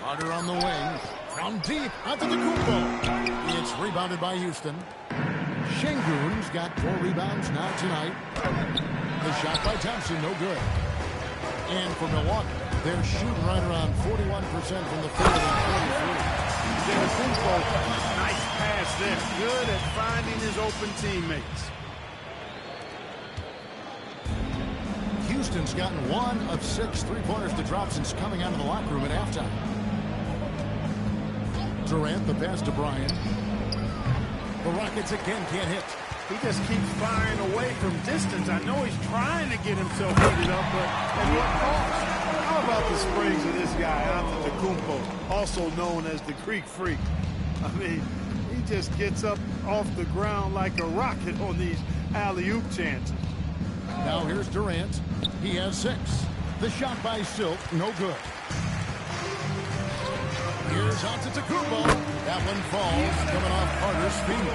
Carter on the wing. From deep, onto the Kumpo. It's rebounded by Houston. Şengün's got 4 rebounds now tonight. The shot by Thompson, no good. And for Milwaukee, they're shooting right around 41% from the field and 43%. Nice pass there. Good at finding his open teammates. Houston's gotten 1 of 6 three-pointers to drop since coming out of the locker room at halftime. Durant, the pass to Bryant. The Rockets again can't hit. He just keeps firing away from distance. I know he's trying to get himself heated up, but at what cost? How about the springs of this guy, Antetokounmpo, also known as the Greek Freak? I mean, he just gets up off the ground like a rocket on these alley-oop chances. Now here's Durant. He has 6. The shot by Silk, no good. Here's Antetokounmpo. That one falls, coming off Carter's feet.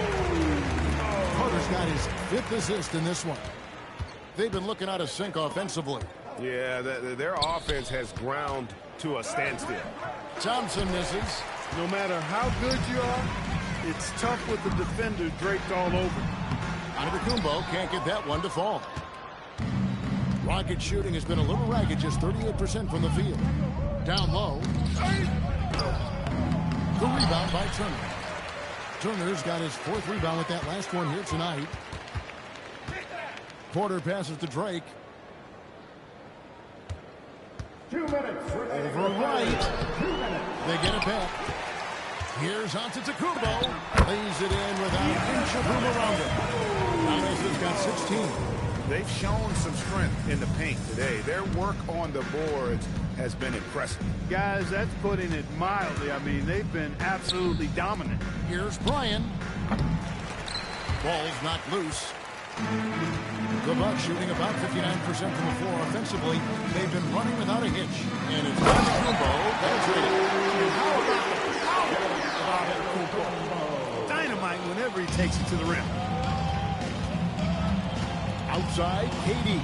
Carter's got his 5th assist in this one. They've been looking out of sync offensively. Yeah, their offense has ground to a standstill. Thompson misses. No matter how good you are, it's tough with the defender draped all over. Antetokounmpo can't get that one to fall. Rocket shooting has been a little ragged, just 38% from the field. Down low. The rebound by Turner. Turner's got his 4th rebound with that last one here tonight. Porter passes to Drake. 2 minutes. Over right. They get it back. Here's Antetokounmpo. Lays it in without an inch of room around it. Giannis has got 16. They've shown some strength in the paint today. Their work on the boards has been impressive. Guys, that's putting it mildly. I mean, they've been absolutely dominant. Here's Bryan. Ball's knocked loose. The Bucks shooting about 59% from the floor offensively. They've been running without a hitch. And it's Antetokounmpo. That's it. How about dynamite whenever he takes it to the rim. Outside, KD.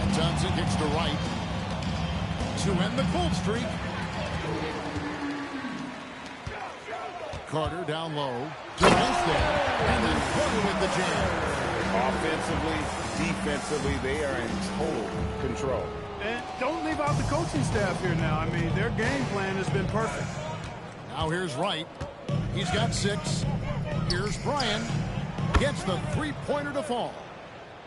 And Johnson kicks to right to end the cold streak. Carter down low. Durant's there. And then Porter with the jam. Offensively, defensively, they are in total control. And don't leave out the coaching staff here now. I mean, their game plan has been perfect. Now here's Wright. He's got 6. Here's Bryan. Gets the 3-pointer to fall.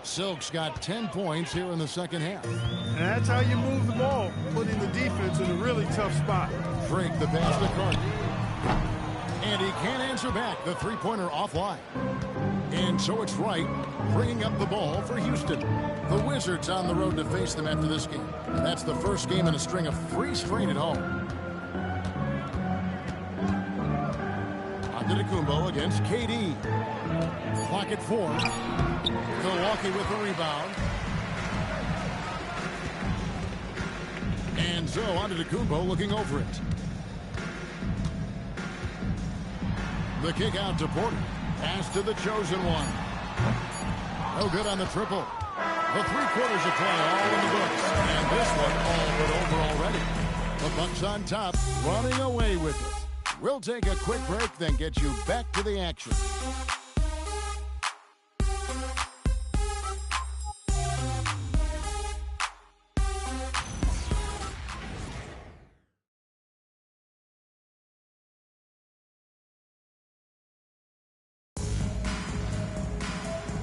Silk's got 10 points here in the second half. And that's how you move the ball, putting the defense in a really tough spot. Drake the pass to Carter. And he can't answer back. The 3-pointer offline. And so it's Wright bringing up the ball for Houston. The Wizards on the road to face them after this game. And that's the first game in a string of 3 straight at home. Antetokounmpo against KD. Clock at 4. Milwaukee with the rebound. And so Antetokounmpo looking over it. The kick out to Porter. Pass to the chosen one. No good on the triple. The 3 quarters of play all in the books. And this one all but over already. The Bucks on top, running away with it. We'll take a quick break, then get you back to the action.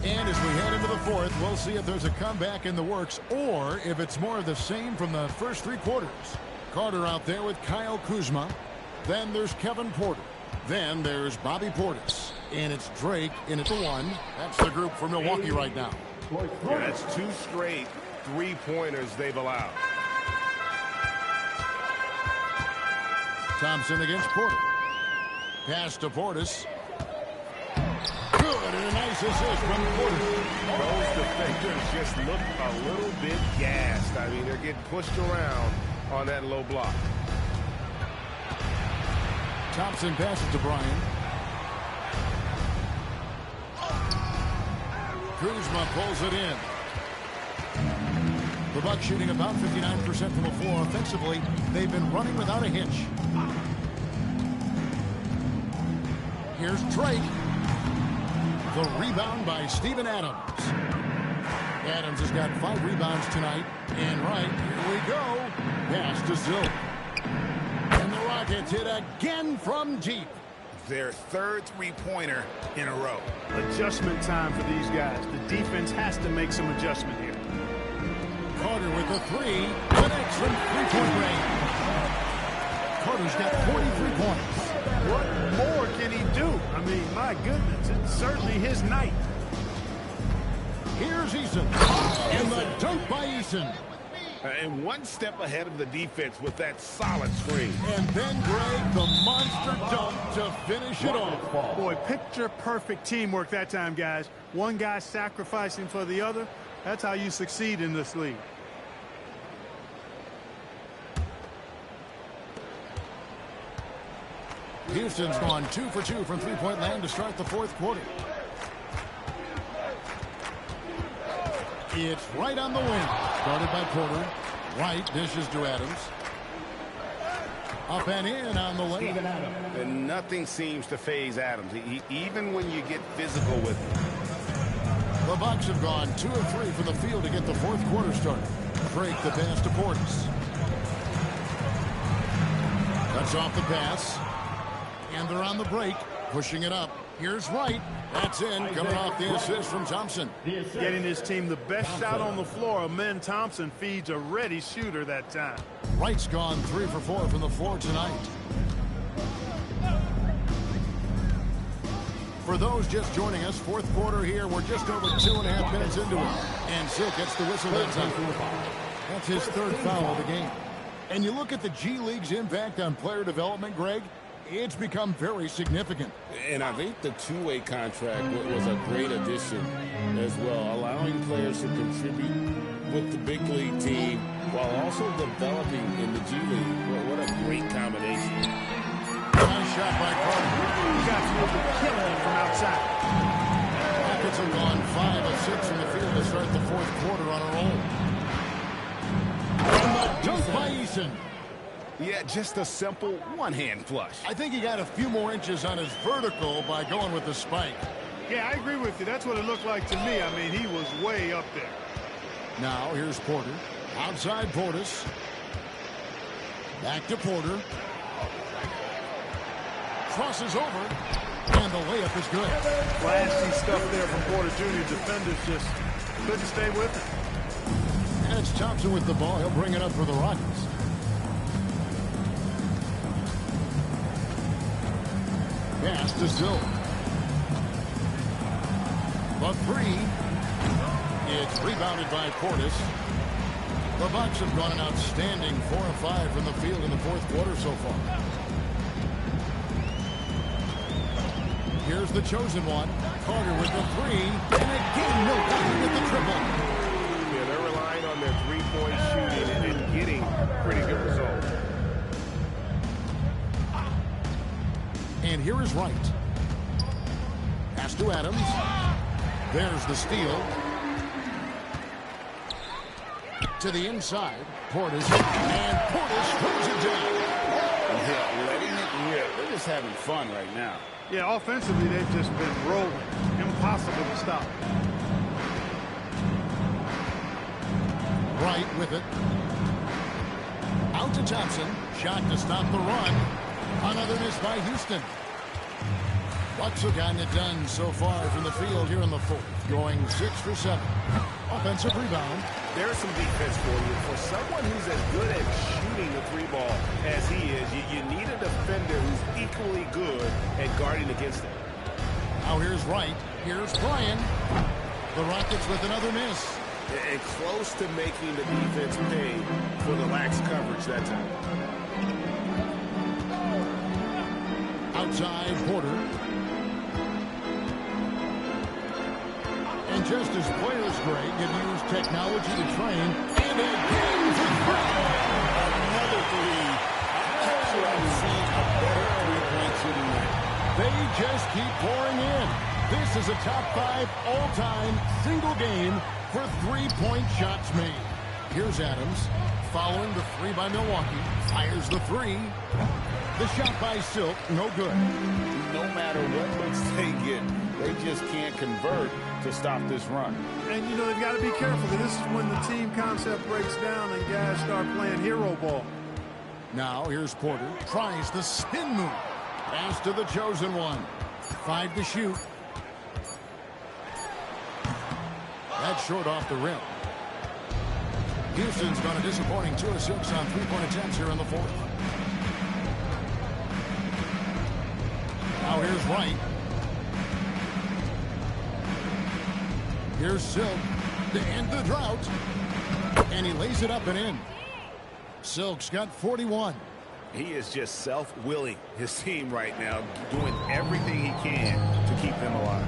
And as we head into the 4th, we'll see if there's a comeback in the works or if it's more of the same from the first 3 quarters. Carter out there with Kyle Kuzma. Then there's Kevin Porter. Then there's Bobby Portis. And it's Drake in at the 1. That's the group for Milwaukee right now. Yeah, that's 2 straight 3-pointers they've allowed. Thompson against Porter. Pass to Portis. And a nice assist from Porter. Those defenders just look a little bit gassed. I mean, they're getting pushed around on that low block. Thompson passes to Bryant. Kuzma pulls it in. The Bucks shooting about 59% from the floor. Offensively, they've been running without a hitch. Here's Drake. The rebound by Steven Adams. Adams has got 5 rebounds tonight. And right, here we go. Pass to Zill. And the Rockets hit again from deep. Their third three-pointer in a row. Adjustment time for these guys. The defense has to make some adjustment here. Carter with the 3. Connects from three-point range. Carter's got 43 points. What more can he do? I mean, my goodness, it's certainly his night. Here's Eason. And the dunk by Eason. And one step ahead of the defense with that solid screen. And then Greg, the monster dunk to finish it off. Boy, picture-perfect teamwork that time, guys. One guy sacrificing for the other. That's how you succeed in this league. Houston's gone 2 for 2 from three-point land to start the fourth quarter. It's right on the wing. Started by Porter. Right, dishes to Adams. Up and in on the layup. And nothing seems to faze Adams. Even when you get physical with him. The Bucks have gone 2 of 3 from the field to get the fourth quarter started. Drake the pass to Portis. Cuts off the pass. And they're on the break, pushing it up. Here's Wright. That's in, coming off the assist from Thompson. Getting his team the best shot on the floor. Amen Thompson feeds a ready shooter that time. Wright's gone 3 for 4 from the floor tonight. For those just joining us, fourth quarter here. We're just over 2.5 minutes into it. And Silk gets the whistle that time. That's his third foul of the game. And you look at the G League's impact on player development, Greg, it's become very significant. And I think the two-way contract was a great addition as well, allowing players to contribute with the big league team while also developing in the G League. What a great combination. Nice shot by Carter. You got to be killing it from outside. Rockets have gone 5 of 6 from the field to start the fourth quarter on a roll. And the dunk by Eason. Yeah, just a simple one-hand flush. I think he got a few more inches on his vertical by going with the spike. Yeah, I agree with you. That's what it looked like to me. I mean, he was way up there. Now, here's Porter. Outside Portis. Back to Porter. Crosses over. And the layup is good. Flashy stuff there from Porter Jr. Defenders just couldn't stay with him. And it's Thompson with the ball. He'll bring it up for the Rockets. Pass to Zill. The 3. It's rebounded by Portis. The Bucks have gone an outstanding 4 of 5 from the field in the fourth quarter so far. Here's the chosen one. Carter with the 3. And again, Milwaukee with the triple. Yeah, they're relying on their three-point shooting and getting pretty good results. And here is Wright. Pass to Adams. There's the steal. To the inside. Portis. And Portis throws it down. Yeah, letting it rip. They're just having fun right now. Yeah, offensively, they've just been rolling. Impossible to stop. Wright with it. Out to Thompson. Shot to stop the run. Another miss by Houston. Bucks have gotten it done so far from the field here in the fourth. Going 6 for 7. Offensive rebound. There's some defense for you. For someone who's as good at shooting the three ball as he is, you need a defender who's equally good at guarding against it. Now here's Wright. Here's Bryan. The Rockets with another miss. And close to making the defense pay for the lax coverage that time. Outside Porter. And just as players, Greg, can use technology to train, and again for three. Another three. I'm not sure I've seen a better three-point shooting night. They just keep pouring in. This is a top 5 all-time single game for three-point shots made. Here's Adams following the three by Milwaukee. Fires the three. The shot by Silk, no good. No matter what looks they get, they just can't convert to stop this run. And, you know, they've got to be careful, because this is when the team concept breaks down and guys start playing hero ball. Now, here's Porter. Tries the spin move. Pass to the chosen one. 5 to shoot. That's short off the rim. Houston's got a disappointing 2 of 6 on three-point attempts here in the fourth. Now here's Wright. Here's Silk to end the drought. And he lays it up and in. Silk's got 41. He is just self-willing his team right now, doing everything he can to keep them alive.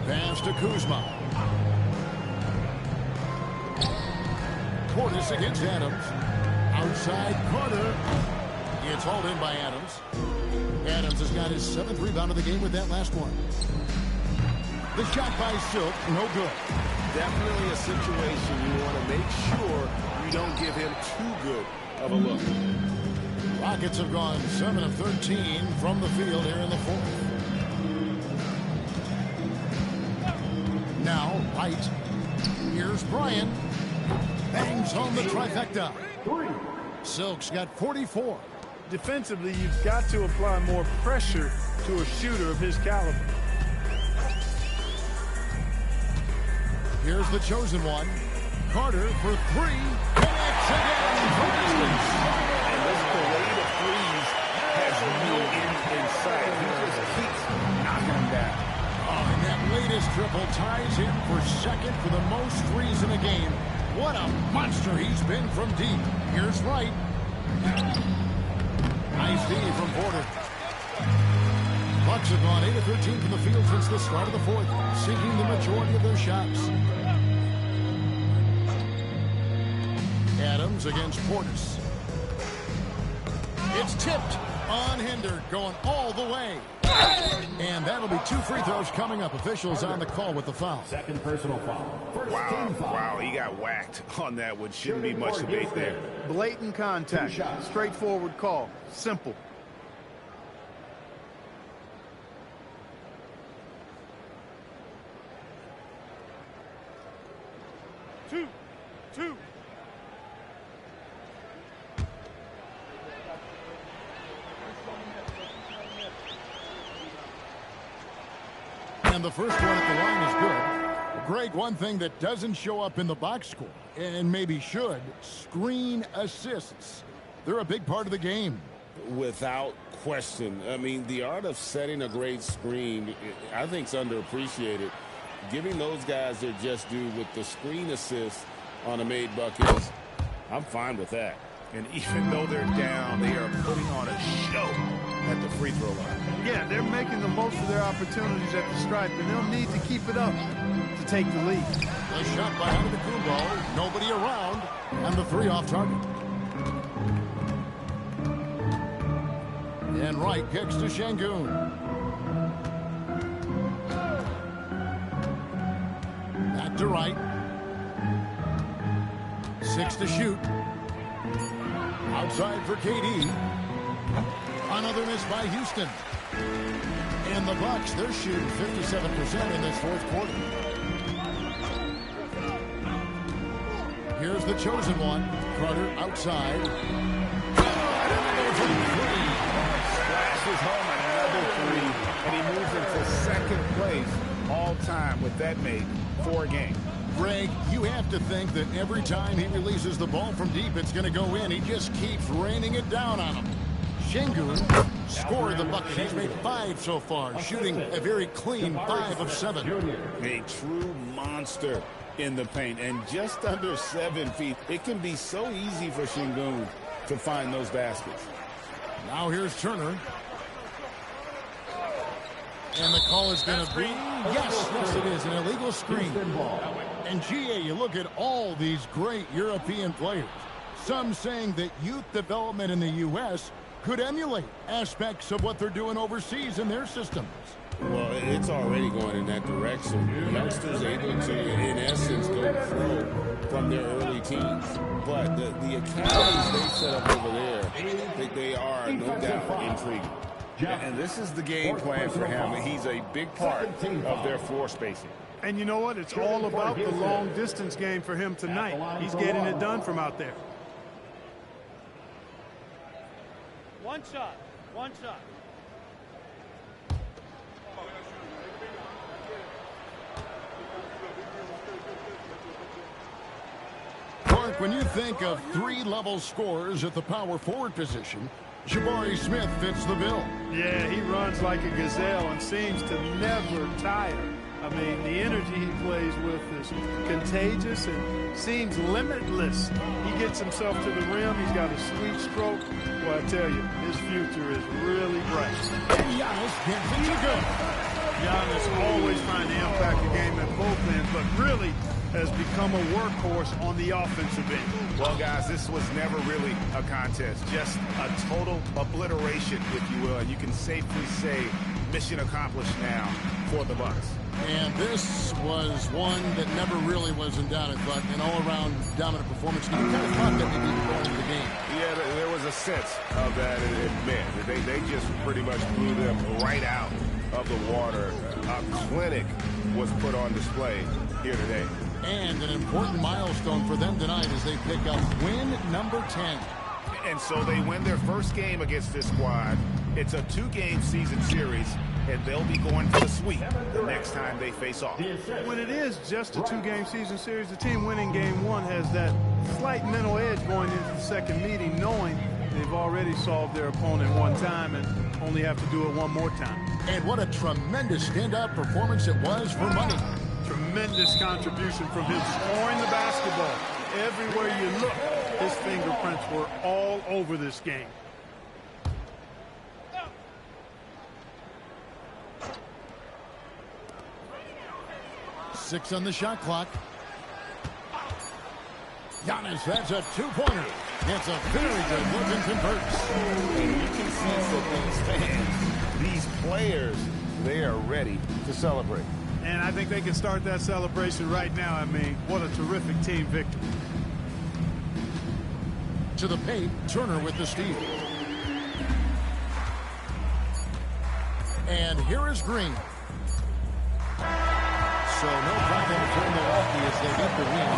Pass to Kuzma. Portis against Adams. Outside Carter. It's hauled in by Adams. Adams has got his 7th rebound of the game with that last one. The shot by Silk, no good. Definitely a situation you want to make sure you don't give him too good of a look. Rockets have gone 7 of 13 from the field here in the fourth. Now, White. Here's Bryant. Bangs home the trifecta. Silk's got 44. Defensively, you've got to apply more pressure to a shooter of his caliber. Here's the chosen one. Carter for 3. Connects again for distance. And this parade of threes has no end in sight. He just keeps knocking them down. Oh, and that latest triple ties him for 2nd for the most threes in a game. What a monster he's been from deep. Here's Wright. Nice D from Porter. Bucks have gone 8 of 13 from the field since the start of the fourth, sinking the majority of their shots. Adams against Portis. It's tipped, unhindered, going all the way. And that'll be 2 free throws coming up. Officials on the call with the foul. Second personal foul. Wow, he got whacked on that one. Shouldn't be much debate there. Blatant contact. Straightforward call. Simple. Two. And the first one at the line is good. Greg, one thing that doesn't show up in the box score, and maybe should, screen assists. They're a big part of the game. Without question. I mean, the art of setting a great screen, I think, is underappreciated. Giving those guys their just due with the screen assist on a made bucket, I'm fine with that. And even though they're down, they are putting on a show at the free throw line. Yeah, they're making the most of their opportunities at the stripe, and they'll need to keep it up to take the lead. The shot by Antetokounmpo, nobody around, and the 3 off target. And Wright kicks to Şengün. Back to Wright. 6 to shoot. Outside for KD. Another miss by Houston. And the Bucks, they're shooting 57% in this fourth quarter. Here's the chosen one. Carter outside. Splashes home another 3, and he moves into 2nd place all time with that made 4 games. Greg, you have to think that every time he releases the ball from deep, it's going to go in. He just keeps raining it down on him. Şengün scored the bucket. He's made 5 so far, shooting a very clean 5 of 7. A true monster in the paint, and just under 7 feet. It can be so easy for Şengün to find those baskets. Now here's Turner. And the call is going to be Yes, it is an illegal screen. And GA, you look at all these great European players. Some saying that youth development in the U.S. could emulate aspects of what they're doing overseas in their systems. Well, it's already going in that direction. Youngsters able to, in essence, go pro from their early teens. But the academies they set up over there, they are no doubt intriguing. And this is the game plan for him. He's a big part of their floor spacing. And you know what? It's all about the long distance game for him tonight. He's getting it done from out there. One shot. One shot. Clark, when you think of three-level scorers at the power forward position, Jabari Smith fits the bill. Yeah, he runs like a gazelle and seems to never tire. I mean, the energy he plays with is contagious and seems limitless. He gets himself to the rim. He's got a sweet stroke. Well, I tell you, his future is really bright. And Giannis gets it to go. Giannis always trying to impact the game at both ends, but really has become a workhorse on the offensive end. Well, guys, this was never really a contest, just a total obliteration, if you will. And you can safely say mission accomplished now for the Bucks. And this was one that never really was in doubt. I thought an all-around dominant performance. You kind of thought that maybe we were going into the game. Yeah, there was a sense of that in men. They just pretty much blew them right out of the water. A clinic was put on display here today. And an important milestone for them tonight as they pick up win number 10. And so they win their first game against this squad. It's a 2-game season series, and they'll be going for the sweep the next time they face off. When it is just a 2-game season series, the team winning game 1 has that slight mental edge going into the second meeting, knowing they've already solved their opponent one time and only have to do it one more time. And what a tremendous standout performance it was for Money. Tremendous contribution from him scoring the basketball. Everywhere you look, his fingerprints were all over this game. Six on the shot clock. Giannis, that's a two-pointer. It's a very good look and converts. And you can sense that these fans, these players, they are ready to celebrate. And I think they can start that celebration right now. I mean, what a terrific team victory. To the paint, Turner with the steal. And here is Green. So no problem for Milwaukee as they get the win.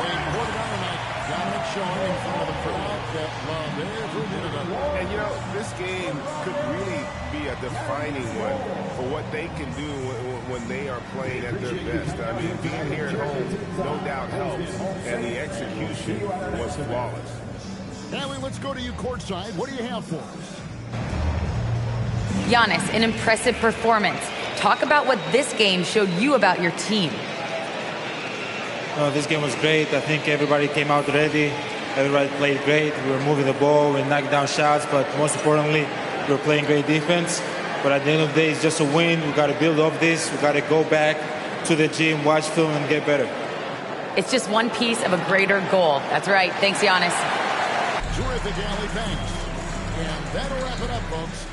They poured it on tonight. Dominant showing in front of the crowd that loved every minute of it. And, you know, this game could really be a defining one for what they can do when they are playing at their best. I mean, being here at home no doubt helps, and the execution was flawless. Allie, let's go to you courtside. What do you have for us? Giannis, an impressive performance. Talk about what this game showed you about your team. This game was great. I think everybody came out ready. Everybody played great. We were moving the ball. We knocked down shots. But most importantly, we were playing great defense. But at the end of the day, it's just a win. We got to build off this. We got to go back to the gym, watch film, and get better. It's just one piece of a greater goal. That's right. Thanks, Giannis. Terrific, Allie. Thanks. And that'll wrap it up, folks.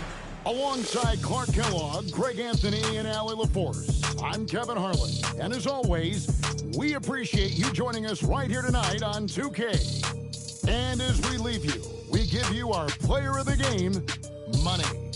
Alongside Clark Kellogg, Greg Anthony, and Allie LaForce, I'm Kevin Harlan. And as always, we appreciate you joining us right here tonight on 2K. And as we leave you, we give you our player of the game, Money.